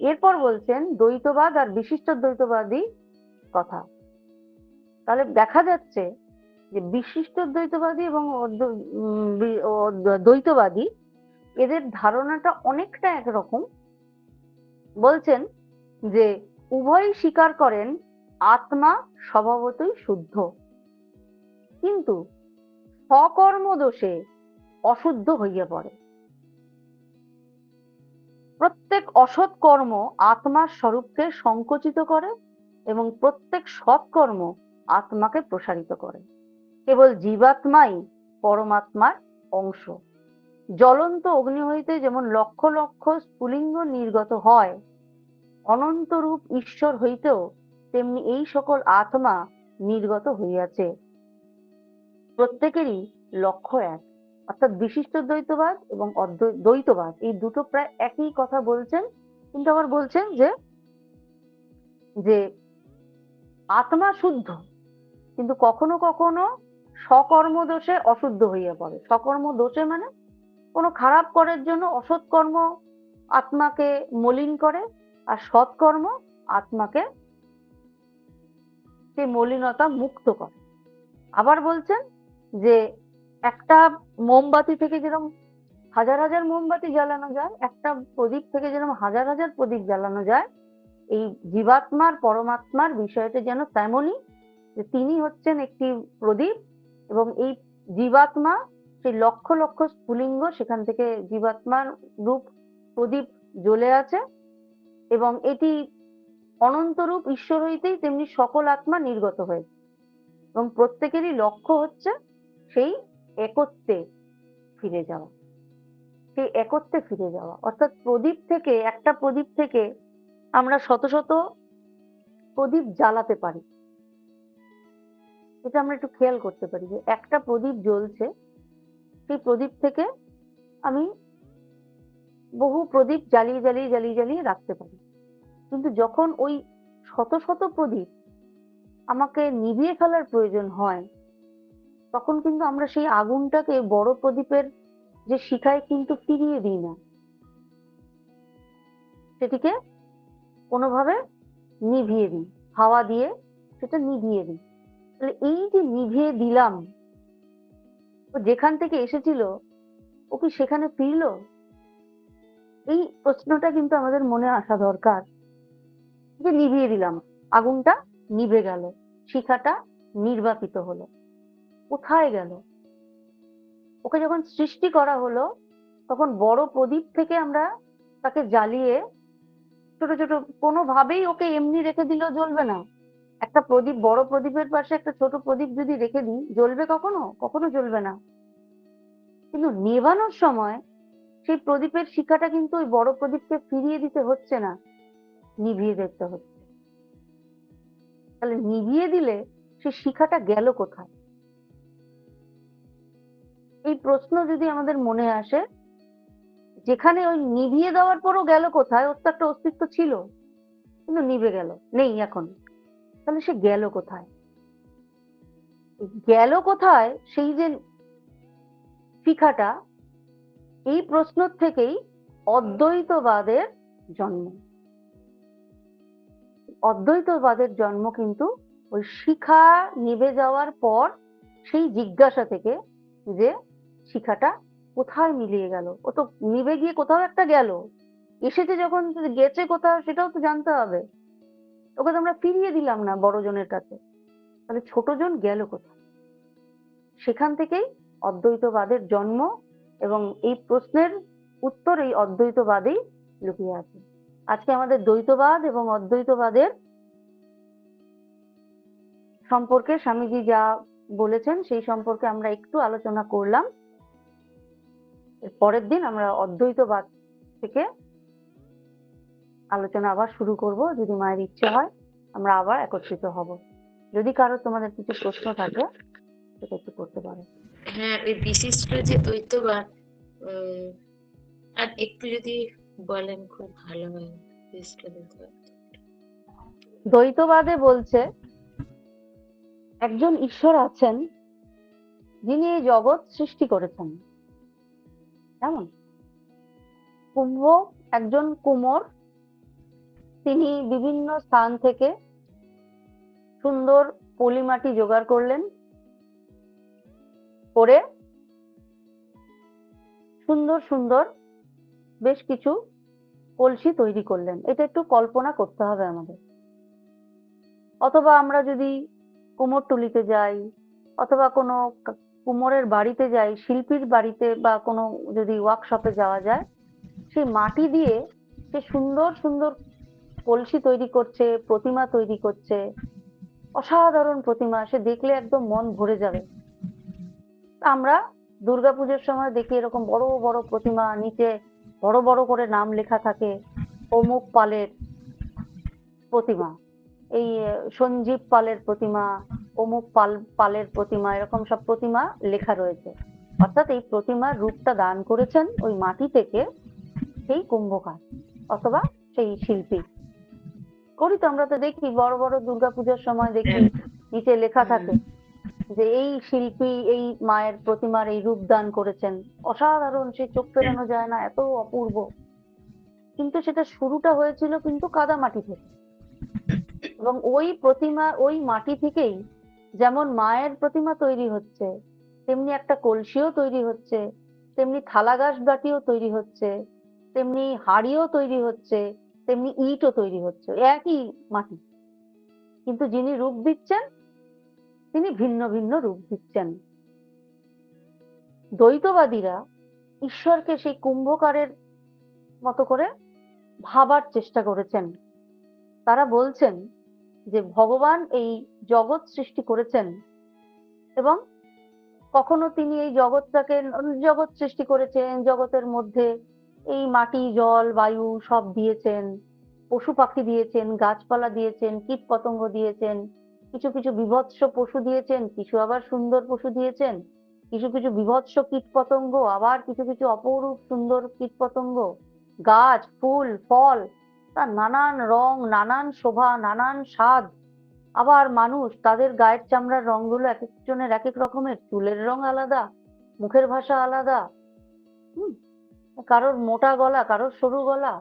A: এরপর বলছেন দ্বৈতবাদ আর বিশিষ্ট দ্বৈতবাদী কথা। তাহলে দেখা যাচ্ছে যে বিশিষ্ট দ্বৈতবাদী এবং দ্বৈতবাদী এদের ধারণাটা অনেকটা একরকম। বলছেন যে উভয়ই স্বীকার করেন আত্মা স্বভাবতই শুদ্ধ, কিন্তু সকর্ম দোষে অশুদ্ধ হইয়া পড়ে। প্রত্যেক অসৎ কর্ম আত্মার স্বরূপকে সংকুচিত করে এবং প্রত্যেক সৎকর্ম আত্মাকে প্রসারিত করে। কেবল জীবাত্মাই পরমাত্মার অংশ। জ্বলন্ত অগ্নি হইতে যেমন লক্ষ লক্ষ স্ফুলিঙ্গ নির্গত হয়, অনন্ত রূপ ঈশ্বর হইতেও তেমনি এই সকল আত্মা নির্গত হইয়াছে। প্রত্যেকেরই লক্ষ্য এক। অর্থাৎ বিশিষ্ট দ্বৈতবাদ এবং দ্বৈতবাদ এই দুটো প্রায় একই কথা বলছেন, কিন্তু আবার বলছেন যে আত্মা শুদ্ধ, কিন্তু কখনো কখনো সকর্ম দোষে অশুদ্ধ হইয়া পড়ে। সকর্ম দোষে মানে কোনো খারাপ করার জন্য অসৎ কর্ম আত্মাকে মলিন করে, আর সৎকর্ম আত্মাকে সেই মলিনতা মুক্ত করে। আবার বলছেন যে একটা মোমবাতি থেকে যেরকম হাজার হাজার মোমবাতি জ্বালানো যায়, একটা প্রদীপ থেকে যেরকম হাজার হাজার প্রদীপ জ্বালানো যায়, এই জীবাত্মার পরমাত্মার বিষয়টা যেন তেমনই, যে তিনি হচ্ছেন একটি প্রদীপ এবং এই জীবাত্মা সেই লক্ষ লক্ষ স্ফুলিঙ্গ, সেখান থেকে জীবাত্মার রূপ প্রদীপ জ্বলে আছে এবং এটি অনন্ত রূপ ঈশ্বর হইতেই তেমনি সকল আত্মা নির্গত হয়েছে এবং প্রত্যেকেরই লক্ষ্য হচ্ছে সেই একত্বে ফিরে যাওয়া। সেই একত্বে ফিরে যাওয়া অর্থাৎ একটা প্রদীপ থেকে আমরা শত শত প্রদীপ জ্বালাতে পারি। এটা আমরা একটু খেয়াল করতে পারি যে একটা প্রদীপ জ্বলছে, সেই প্রদীপ থেকে আমি বহু প্রদীপ জ্বালিয়ে জ্বালিয়ে জ্বালিয়ে জ্বালিয়ে রাখতে পারি। কিন্তু যখন ওই শত শত প্রদীপ আমাকে নিভিয়ে ফেলার প্রয়োজন হয়, তখন কিন্তু আমরা সেই আগুনটাকে বড় প্রদীপের যে শিখায় কিন্তু ফিরিয়ে দিই না, সেটিকে কোনোভাবে নিভিয়ে দিই, হাওয়া দিয়ে সেটা নিভিয়ে দিই। তাহলে এই যে নিভিয়ে দিলাম, ও যেখান থেকে এসেছিল ও কি সেখানে ফিরলো? এই প্রশ্নটা কিন্তু আমাদের মনে আসা দরকার। যে নিভিয়ে দিলাম, আগুনটা নিভে গেল, শিখাটা নির্বাপিত হলো, কোথায় গেল? ওকে যখন সৃষ্টি করা হলো তখন বড় প্রদীপ থেকে আমরা তাকে জ্বালিয়ে ছোট ছোট, কোনোভাবেই ওকে এমনি রেখে দিলেও জ্বলবে না। একটা প্রদীপ, বড় প্রদীপের পাশে একটা ছোট প্রদীপ যদি রেখে দিই, জ্বলবে কখনো? কখনো জ্বলবে না। কিন্তু নেভানোর সময় সেই প্রদীপের শিখাটা কিন্তু ওই বড় প্রদীপকে ফিরিয়ে দিতে হচ্ছে না, নিভিয়ে দিতে হচ্ছে। তাহলে নিভিয়ে দিলে সেই শিখাটা গেল কোথায়? এই প্রশ্ন যদি আমাদের মনে আসে, যেখানে ওই নিভিয়ে দেওয়ার পরও গেল কোথায়? ওর তো একটা অস্তিত্ব ছিল, কিন্তু নিভে গেল, নেই এখন। তাহলে সে গেল কোথায়? গেল কোথায় সেই যে শিখাটা, এই প্রশ্ন থেকেই অদ্বৈতবাদের জন্ম। অদ্বৈতবাদের জন্ম কিন্তু ওই শিখা নিভে যাওয়ার পর সেই জিজ্ঞাসা থেকে, যে শিখাটা কোথায় মিলিয়ে গেল? ও তো নিভে গিয়ে কোথাও একটা গেল, এসেছে যখন, গেছে কোথাও সেটাও তো জানতে হবে। ওকে তো আমরা ফিরিয়ে দিলাম না বড়জনের কাছে, তাহলে ছোটজন গেল কোথায়? সেখান থেকেই অদ্বৈতবাদের জন্ম, এবং এই প্রশ্নের উত্তর এই অদ্বৈতবাদেই লুকিয়ে আছে। আজকে আমাদের দ্বৈতবাদ এবং অদ্বৈতবাদের সম্পর্কে স্বামীজি যা বলেছেন সেই সম্পর্কে আমরা একটু আলোচনা করলাম। এর পরের দিন আমরা অদ্বৈতবাদ থেকে আলোচনা আবার শুরু করব, যদি মায়ের ইচ্ছে হয় আমরা আবার একত্রিত হব। যদি কারো তোমাদের কিছু প্রশ্ন থাকে সেটা একটু করতে পারো।
C: হ্যাঁ, ওই বিশিষ্ট যে দ্বৈতবাদ, আর একটু যদি বলেন খুব ভালো হয়। বিশিষ্ট দ্বৈতবাদ।
A: দ্বৈতবাদে বলছে একজন ঈশ্বর আছেন যিনি এই জগৎ সৃষ্টি করেছেন। কেমন? কুম্ভ একজন কুমোর, তিনি বিভিন্ন স্থান থেকে সুন্দর পলিমাটি জোগাড় করলেন, করে সুন্দর সুন্দর বেশ কিছু কলসি তৈরি করলেন। এটা একটু কল্পনা করতে হবে আমাদের। অথবা আমরা যদি কুমোরটুলিতে যাই, অথবা কোনো কুমোরের বাড়িতে যাই, শিল্পীর বাড়িতে, বা কোনো যদি ওয়ার্কশপে যাওয়া যায়, সেই মাটি দিয়ে সে সুন্দর সুন্দর কলসি তৈরি করছে, প্রতিমা তৈরি করছে, অসাধারণ প্রতিমা, সে দেখলে একদম মন ভরে যাবে। আমরা দুর্গাপুজোর সময় দেখি এরকম বড় বড় প্রতিমা, নিচে বড় বড় করে নাম লেখা থাকে, অমুক পালের প্রতিমা, এই সঞ্জীব পালের প্রতিমা, অমুক পালের প্রতিমা, এরকম সব প্রতিমা লেখা রয়েছে। অর্থাৎ এই প্রতিমার রূপটা দান করেছেন ওই মাটি থেকে সেই কুম্ভকার অথবা সেই শিল্পী। করি তো, আমরা তো দেখি বড় বড় দুর্গাপূজার সময় দেখি নিচে লেখা থাকে যে এই শিল্পী এই মায়ের প্রতিমার এই রূপ দান করেছেন, অসাধারণ, সে চোখ ফেরানো যায় না, এত অপূর্ব। কিন্তু সেটা শুরুটা হয়েছিল কিন্তু কাদা মাটি থেকে, এবং ওই প্রতিমা, ওই মাটি থেকেই যেমন মায়ের প্রতিমা তৈরি হচ্ছে, তেমনি একটা কলসিও তৈরি হচ্ছে, তেমনি থালা গাছ বাটিও তৈরি হচ্ছে, তেমনি হাড়িও তৈরি হচ্ছে, তেমনি ইটও তৈরি হচ্ছে, একই মাটি। কিন্তু যিনি রূপ দিচ্ছেন তিনি ভিন্ন ভিন্ন রূপ দিচ্ছেন। দ্বৈতবাদীরা ঈশ্বরকে সেই কুম্ভকারের মতো করে ভাবার চেষ্টা করেছেন। তারা বলছেন যে ভগবান এই জগৎ সৃষ্টি করেছেন, এবং কখনো তিনি এই জগৎটাকে, জগৎ সৃষ্টি করেছেন, জগতের মধ্যে এই মাটি জল বায়ু সব দিয়েছেন, পশু পাখি দিয়েছেন, গাছপালা দিয়েছেন, কীট পতঙ্গ দিয়েছেন, কিছু কিছু বিভৎস পশু দিয়েছেন, কিছু আবার সুন্দর পশু দিয়েছেন, কিছু কিছু বিভৎস কীট পতঙ্গ, আবার কিছু কিছু অপরূপ সুন্দর কীট পতঙ্গ, গাছ ফুল ফল, তার নানান রং, নানান শোভা, নানান স্বাদ। আবার মানুষ তাদের গায়ের চামড়ার রংগুলো এক একজনের এক এক রকমের, চুলের রং আলাদা, মুখের ভাষা আলাদা। হুম, কারোর মোটা গলা, কারোর সরু গলা,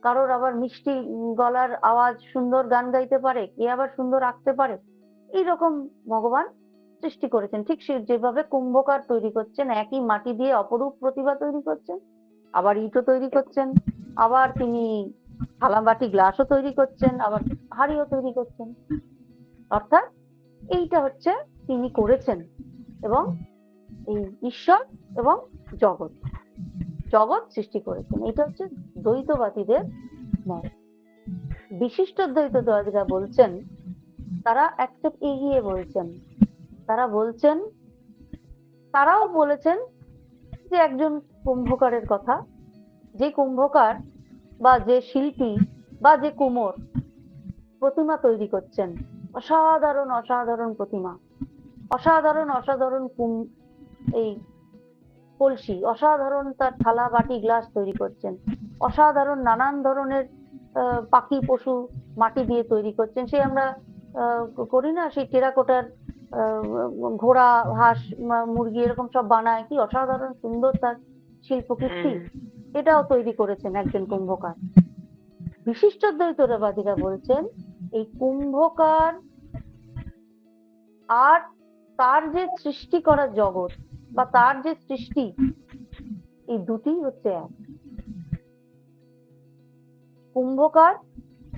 A: কারোর আবার মিষ্টি গলার আওয়াজ, সুন্দর গান গাইতে পারে, কে আবার সুন্দর আঁকতে পারে। এইরকম ভগবান সৃষ্টি করেছেন। ঠিক সে যেভাবে কুম্ভকার তৈরি করছেন, একই মাটি দিয়ে অপরূপ প্রতিভা তৈরি করছেন, আবার ইটও তৈরি করছেন, আবার তিনি থালা বাটি গ্লাসও তৈরি করছেন, আবার হাঁড়িও তৈরি করছেন। অর্থাৎ এইটা হচ্ছে তিনি করেছেন। এবং এই ঈশ্বর এবং জগৎ জগৎ সৃষ্টি করেছেন। এটা হচ্ছে দ্বৈতবাদীদের মত। বিশিষ্ট দ্বৈতবাদীরা বলছেন, তারা এক স্টেপ এগিয়ে বলছেন। তারা বলছেন, তারাও বলেছেন যে একজন কুম্ভকারের কথা, যে কুম্ভকার বা যে শিল্পী বা যে কুমোর প্রতিমা তৈরি করছেন, অসাধারণ অসাধারণ প্রতিমা, অসাধারণ অসাধারণ এই কলসি, অসাধারণ তার থালা বাটি গ্লাস তৈরি করছেন, অসাধারণ নানান ধরনের পাখি পশু মাটি দিয়ে তৈরি করছেন। সেই আমরা করি না, সেই টেরাকোটার ঘোড়া, হাঁস, মুরগি এরকম সব বানায়, কি অসাধারণ সুন্দর তার শিল্পকীর্তি। এটাও তৈরি করেছেন একজন কুম্ভকার। বিশিষ্ট দ্বৈতবাদীরা বলছেন, এই কুম্ভকার আর তার যে সৃষ্টি করা জগৎ বা তার যে সৃষ্টি, এই দুটি হচ্ছে এক। কুম্ভকার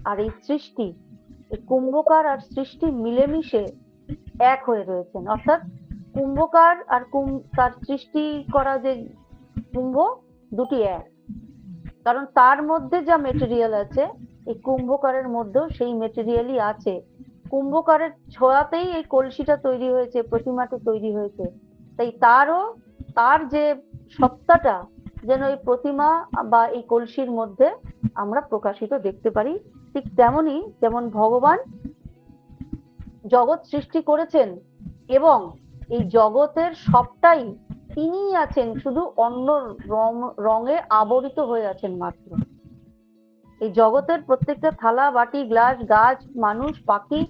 A: আর এই সৃষ্টি, এই কুম্ভকার আর সৃষ্টি মিলেমিশে এক হয়ে রয়েছেন। অর্থাৎ কুম্ভকার আর তার সৃষ্টি করা যে কুম্ভ, দুটি এক। কারণ তার মধ্যে যা মেটেরিয়াল আছে, এই কুম্ভকারের মধ্যেও সেই মেটেরিয়ালই আছে। কুম্ভকারের ছোঁয়াতেই এই কলসিটা তৈরি হয়েছে, প্রতিমাটি তৈরি হয়েছে। তাই তার যে সত্তাটা যেন এই প্রতিমা বা এই কলসির মধ্যে আমরা প্রকাশিত দেখতে পারি। ঠিক তেমনি যেমন ভগবান জগৎ সৃষ্টি করেছেন এবং এই জগতের সবটাই তিনিই আছেন, শুধু অন্য রঙে আবরিত হয়ে আছেন মাত্র। এই জগতের প্রত্যেকটা থালা বাটি গ্লাস, গাছ, মানুষ, পাখি,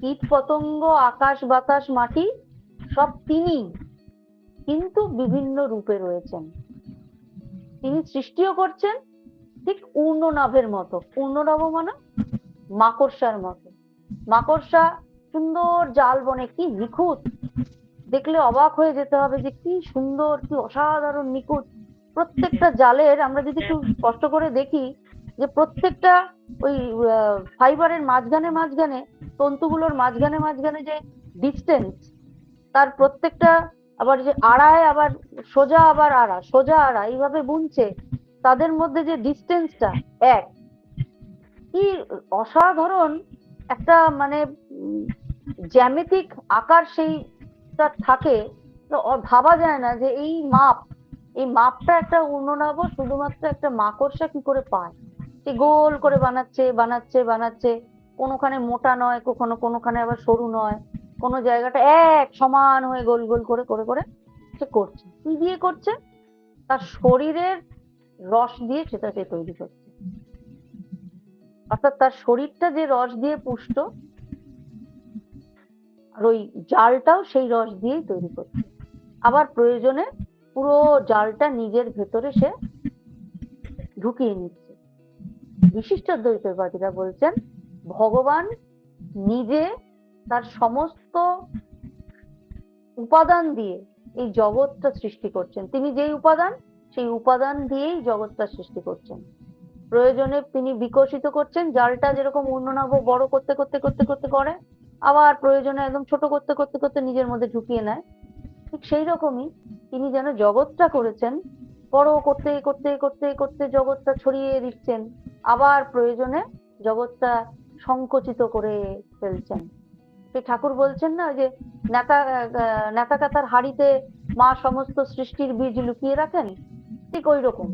A: কীট পতঙ্গ, আকাশ বাতাস মাটি, সব তিনি, কিন্তু বিভিন্ন রূপে রয়েছেন। তিনি সৃষ্টিও করছেন ঠিক ঊর্ণনাভের মতো। ঊর্ণনাভ মানে মাকড়সার মতো। মাকড়সা সুন্দর জাল বনে, কি নিখুঁত, দেখলে অবাক হয়ে যেতে হবে যে কি সুন্দর, কি অসাধারণ নিখুঁত। প্রত্যেকটা জালের আমরা যদি একটু কষ্ট করে দেখি, যে প্রত্যেকটা ওই ফাইবারের মাঝখানে মাঝখানে, তন্তুগুলোর মাঝখানে মাঝখানে যে ডিস্টেন্স, তার প্রত্যেকটা আবার যে আড়ায়, আবার সোজা, আবার আড়া, সোজা আড়া, এইভাবে বুনছে, তাদের মধ্যে যে ডিস্টেন্সটা এক, কি অসাধারণ একটা মানে জ্যামিতিক আকার সেইটা থাকে। তো ভাবা যায় না যে এই মাপটা একটা ঊর্ণনাভ শুধুমাত্র একটা মাকড়সা কি করে পায়। সে গোল করে বানাচ্ছে বানাচ্ছে বানাচ্ছে, কোনোখানে মোটা নয়, কোনোখানে আবার সরু নয়, কোনো জায়গাটা এক সমান হয়ে গোল গোল করে করে করে সে করছে। কি দিয়ে করছে? তার শরীরের রস দিয়ে সেটাকে তৈরি করছে। অর্থাৎ তার শরীরটা যে রস দিয়ে পুষ্ট, আর ওই জালটাও সেই রস দিয়েই তৈরি করছে। আবার প্রয়োজনে পুরো জালটা নিজের ভেতরে সে ঢুকিয়ে নিচ্ছে। বিশিষ্ট দ্বৈতবাদীরা বলছেন, ভগবান নিজে তার সমস্ত উপাদান দিয়ে এই জগৎটা সৃষ্টি করছেন। তিনি যেই উপাদান, সেই উপাদান দিয়েই জগৎটা সৃষ্টি করছেন। প্রয়োজনে তিনি বিকশিত করছেন, জালটা যেরকম ঊর্ণনাভ বড় করতে করতে করতে করতে করে, আবার প্রয়োজনে একদম ছোট করতে করতে করতে নিজের মধ্যে ঢুকিয়ে নেয়। ঠিক সেই রকমই তিনি যেন জগৎটা করেছেন, বড় করতে করতে করতে করতে জগৎটা ছড়িয়ে দিচ্ছেন, আবার প্রয়োজনে জগৎটা সংকুচিত করে ফেলছেন। সেই ঠাকুর বলছেন না, যে নেতা কাতার হাড়িতে মা সমস্ত সৃষ্টির বীজ লুকিয়ে রাখেন, ঠিক ওই রকম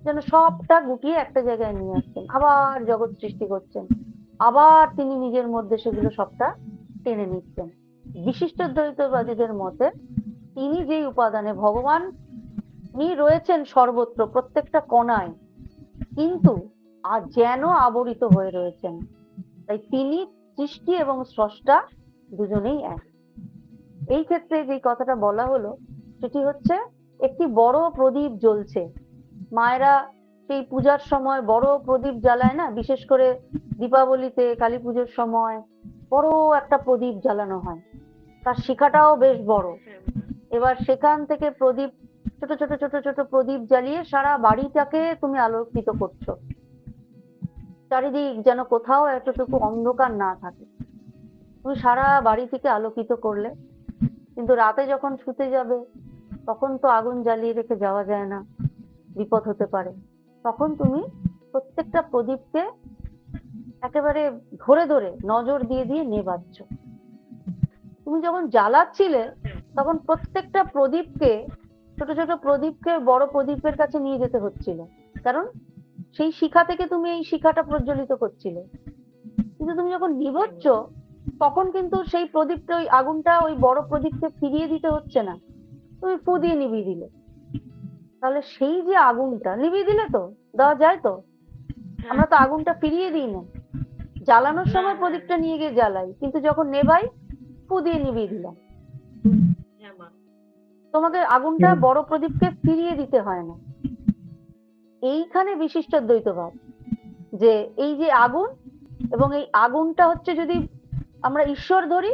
A: যেন সবটা গুটিয়ে একটা জায়গায় নিয়ে আসছেন, আবার জগৎ সৃষ্টি করছেন, আবার তিনি নিজের মধ্যে সেগুলো সবটা টেনে নিচ্ছেন। বিশিষ্ট দ্বৈতবাদীদের মতে তিনি যেই উপাদানে, ভগবান তিনি রয়েছেন সর্বত্র, প্রত্যেকটা কণায়, কিন্তু আর যেন আবরিত হয়ে রয়েছেন। তাই তিনি সৃষ্টি এবং স্রষ্টা দুজনেই এক। এই ক্ষেত্রে যে কথাটা বলা হলো সেটি হচ্ছে একটি বড় প্রদীপ জ্বলছে। মায়েরা সেই পূজার সময় বড় প্রদীপ জ্বালায় না, বিশেষ করে দীপাবলিতে, কালী পুজোর সময় বড় একটা প্রদীপ জ্বালানো হয়, তার শিখাটাও বেশ বড়।
C: হ্যাঁ
A: এবার সেখান থেকে প্রদীপ, ছোট ছোট ছোট ছোট প্রদীপ জ্বালিয়ে সারা বাড়িটাকে তুমি আলোকিত করছো। চারিদিক যেন কোথাও এতটুকু অন্ধকার না থাকে, তুমি সারা বাড়ি থেকে আলোকিত করলে। কিন্তু রাতে যখন শুতে যাবে তখন তো আগুন জ্বালিয়ে রেখে যাওয়া যায় না, বিপদ হতে পারে। তখন তুমি প্রত্যেকটা প্রদীপকে একেবারে ধরে ধরে নজর দিয়ে দিয়ে নেভাচ্ছ। তুমি যখন জ্বালাচ্ছিলে তখন প্রত্যেকটা প্রদীপকে, ছোট ছোট প্রদীপকে বড় প্রদীপের কাছে নিয়ে যেতে হচ্ছিল, কারণ সেই শিখা থেকে তুমি এই শিখাটা প্রজ্বলিত করছিলে। কিন্তু তুমি যখন নিভোচ্ছ তখন কিন্তু সেই প্রদীপটা, ওই আগুনটা ওই বড় প্রদীপকে ফিরিয়ে দিতে হচ্ছে না, তুমি ফু দিয়ে নিভিয়ে দিলে। তাহলে সেই যে আগুনটা নিভিয়ে দিলে, তো দেওয়া যায় তো,
C: হ্যাঁ
A: আমরা তো আগুনটা ফিরিয়ে দিই না। জ্বালানোর
C: না
A: সময়
C: না
A: প্রদীপটা নিয়ে গিয়ে জ্বালাই, কিন্তু যখন নেভাই ফু দিয়ে নিভিয়ে দিলাম।
C: হ্যাঁ মা
A: তোমাকে আগুনটা বড় প্রদীপকে ফিরিয়ে দিতে হয় না। এইখানে বিশিষ্ট দ্বৈতবাদ, যে এই যে আগুন, এবং এই আগুনটা হচ্ছে, যদি আমরা ঈশ্বর ধরি,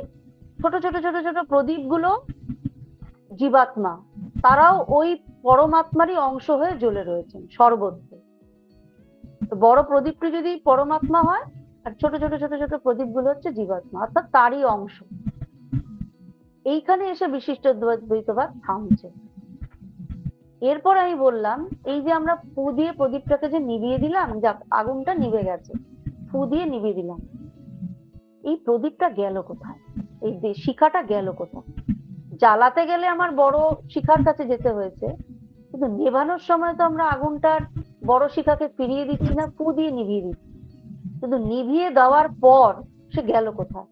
A: ছোট ছোট ছোট ছোট প্রদীপগুলো জীবাত্মা, তারাও ওই পরমাত্মারই অংশ হয়ে জ্বলে রয়েছেন সর্বত্র। তো বড় প্রদীপটি যদি পরমাত্মা হয়, আর ছোট ছোট ছোট ছোট প্রদীপগুলো হচ্ছে জীবাত্মা, অর্থাৎ তারই অংশ। এইখানে এসে বিশিষ্ট দ্বৈতবাদ থামছে। এরপর আমি বললাম, এই যে আমরা ফু দিয়ে প্রদীপটাকে যে নিভিয়ে দিলাম, যাক আগুনটা নিভে গেছে, ফু দিয়ে নিভিয়ে দিলাম, এই প্রদীপটা গেল কোথায়? এই শিখাটা গেল কোথায়? জ্বালাতে গেলে আমার বড় শিখার কাছে যেতে হয়েছে, কিন্তু নেভানোর সময় তো আমরা আগুনটার বড় শিখাকে ফিরিয়ে দিচ্ছি না, ফু দিয়ে নিভিয়ে দিচ্ছি। কিন্তু নিভিয়ে দেওয়ার পর সে গেল কোথায়?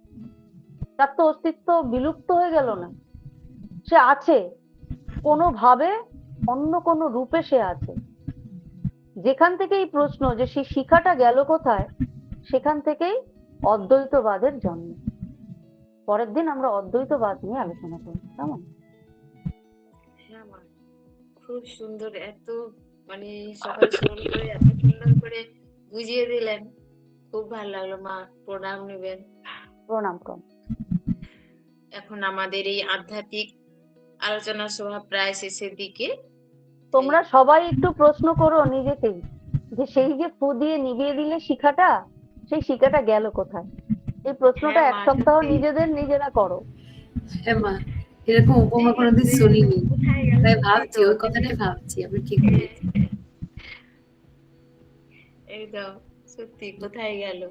A: তার তো অস্তিত্ব বিলুপ্ত হয়ে গেল না, সে আছে কোনোভাবে, অন্য কোনো রূপে সে আছে। যেখান থেকে এই প্রশ্ন যে সেই শিখাটা গেল কোথায়, সেখান থেকেই অদ্বৈতবাদের জন্ম। পরের দিন আমরা অদ্বৈতবাদ নিয়ে আলোচনা করব, কেমন?
C: হ্যাঁ মা খুব সুন্দর, এত মানে সকাল সকাল করে এত সুন্দর করে বুঝিয়ে দিলেন, খুব ভালো লাগলো মা। প্রণাম নেবেন।
A: প্রণাম কর।
C: এখন আমাদের এই আধ্যাত্মিক আলোচনা সভা প্রায় শেষের দিকে।
A: তোমরা সবাই একটু প্রশ্ন করো নিজেকেই, যে সেই যে ফু দিয়ে নিভিয়ে দিলে শিখাটা, সেই শিখাটা গেল কোথায়? এই প্রশ্নটা
C: হ্যাঁ
A: এক
C: মা
A: সপ্তাহ
C: সত্যি
A: নিজেদের নিজেরা করো।
D: হ্যাঁ মা, এরকম উপমা কোনোদিন শুনিনি,
C: কোথায় গেল
D: তাই
C: সত্যি
D: ভাবছি,
C: তো
D: ওই কথাটাই ভাবছি। আপনি ঠিক বলেছেন।
C: একদম সত্যি কোথায় গেল,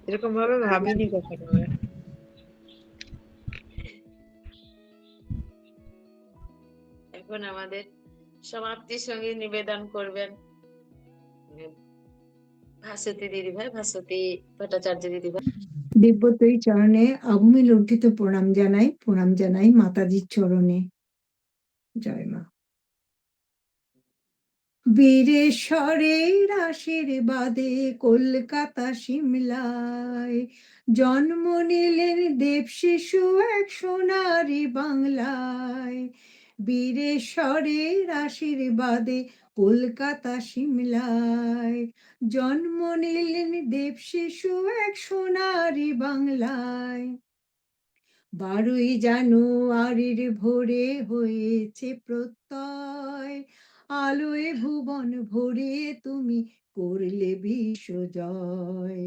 C: এরকম ভাবে ভাবিনি কখনো আমরা। এখন আমাদের সমাপ্তির সঙ্গে নিবেদন করবেন ভাস্বতী দিদিভাই, ভাস্বতী ভট্টাচার্য দিদিভাই।
E: দিব্যতয়ী চরণে অভূমি লুণ্ঠিত প্রণাম জানাই মাতাজির চরণে। জয় মা। বীরেশ্বরের আশীর্বাদে কলকাতা সিমলায় জন্ম নিলেন দেব শিশু এক সোনারি বাংলায়। বীরেশ্বরের আশীর্বাদে কলকাতা সিমলায় জন্ম নিলেন দেব শিশু এক সোনারি বাংলায়। 12ই জানুয়ারির ভোরে হয়েছে প্রত্যয়, আলোয় ভুবন ভরে তুমি করলে বিশ্বজয়।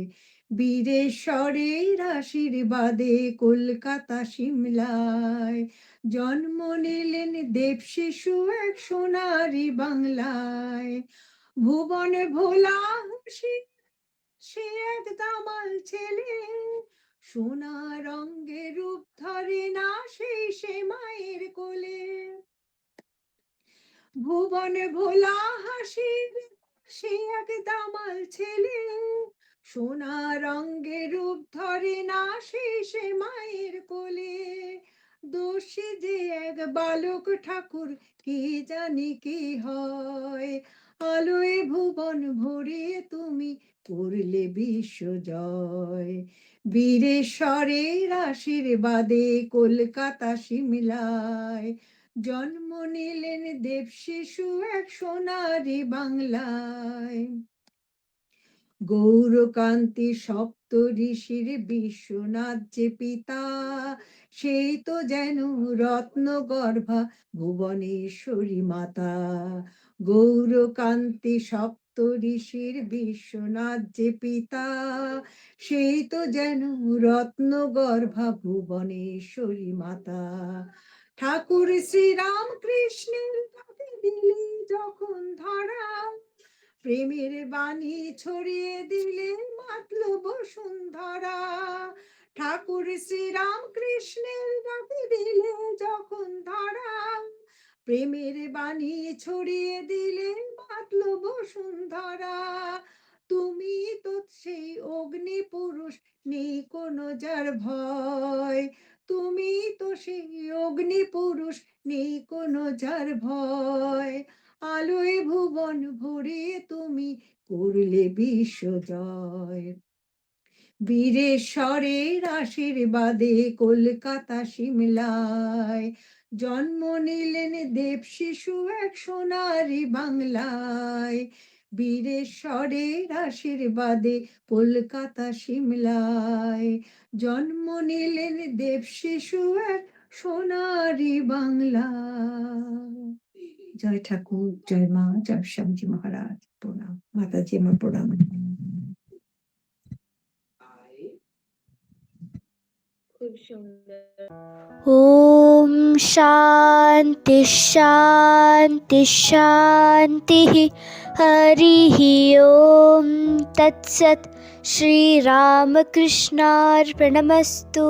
E: বীরেশ্বরের আশীর্বাদে কলকাতা সিমলায় জন্ম নিলেন দেব শিশু এক সোনারি বাংলায়। ভুবন ভোলা সে এক দামাল ছেলে, সোনা রঙের রূপ ধরে না সেই সে মায়ের কোলে। ভুবন ভোলা হাসির সে এক দামাল ছেলে, সোনা রঙের রূপ ধরে না সেই সে মায়ের কোলে। দোষী যে এক বালক ঠাকুর কি জানি কি হয়, আলোয় ভুবন ভরিয়ে তুমি করলে বিশ্ব জয়। বীরেশ্বরের আশীর্বাদে কলকাতা সিমলায় জন্ম নিলেন দেব শিশু এক সোনারি বাংলায়। গৌরকান্তি সপ্ত ঋষির বিশ্বনাথ যে পিতা, সেই তো যেন রত্ন গর্ভা ভুবনেশ্বরী মাতা। গৌরকান্তি সপ্ত ঋষির বিশ্বনাথ যে পিতা, সেই তো যেন রত্ন গর্ভা ভুবনেশ্বরী মাতা। ঠাকুর শ্রীরাম কৃষ্ণের গাতে দিলে যখন ধরা, প্রেমের বাণী ছড়িয়ে দিলে মাতল বসুন্ধরা। ঠাকুর শ্রীরাম কৃষ্ণের গাতে দিলে যখন ধরা, প্রেমের বাণী ছড়িয়ে দিলে মাতল বসুন্ধরা। তুমি তো সেই অগ্নি পুরুষ, নেই কোনো যার ভয়। তুমি তো সেই অগ্নি পুরুষ, নেই কোনো যার ভয়। আলোয় ভুবন ভরিয়ে তুমি করলে বিশ্ব জয়। বীরেশ্বরের আশীর্বাদে কলকাতা সিমলায় জন্ম নিলেন দেব শিশু এক সোনারি বাংলায়। বীরেশ্বরের আশীর্বাদে কলকাতা সিমলায় জন্ম নিলেন দেব শিশু এক সোনারি বাংলায়। জয় ঠাকুর, জয় মা, জয় শ্যামজি মহারাজ, প্রণাম মাতাজি, আমার প্রণাম।
C: খুব সুন্দর।
F: ॐ शान्ति शान्ति शान्तिः हरिः ॐ तत्सत् श्रीरामकृष्णार्पणमस्तु।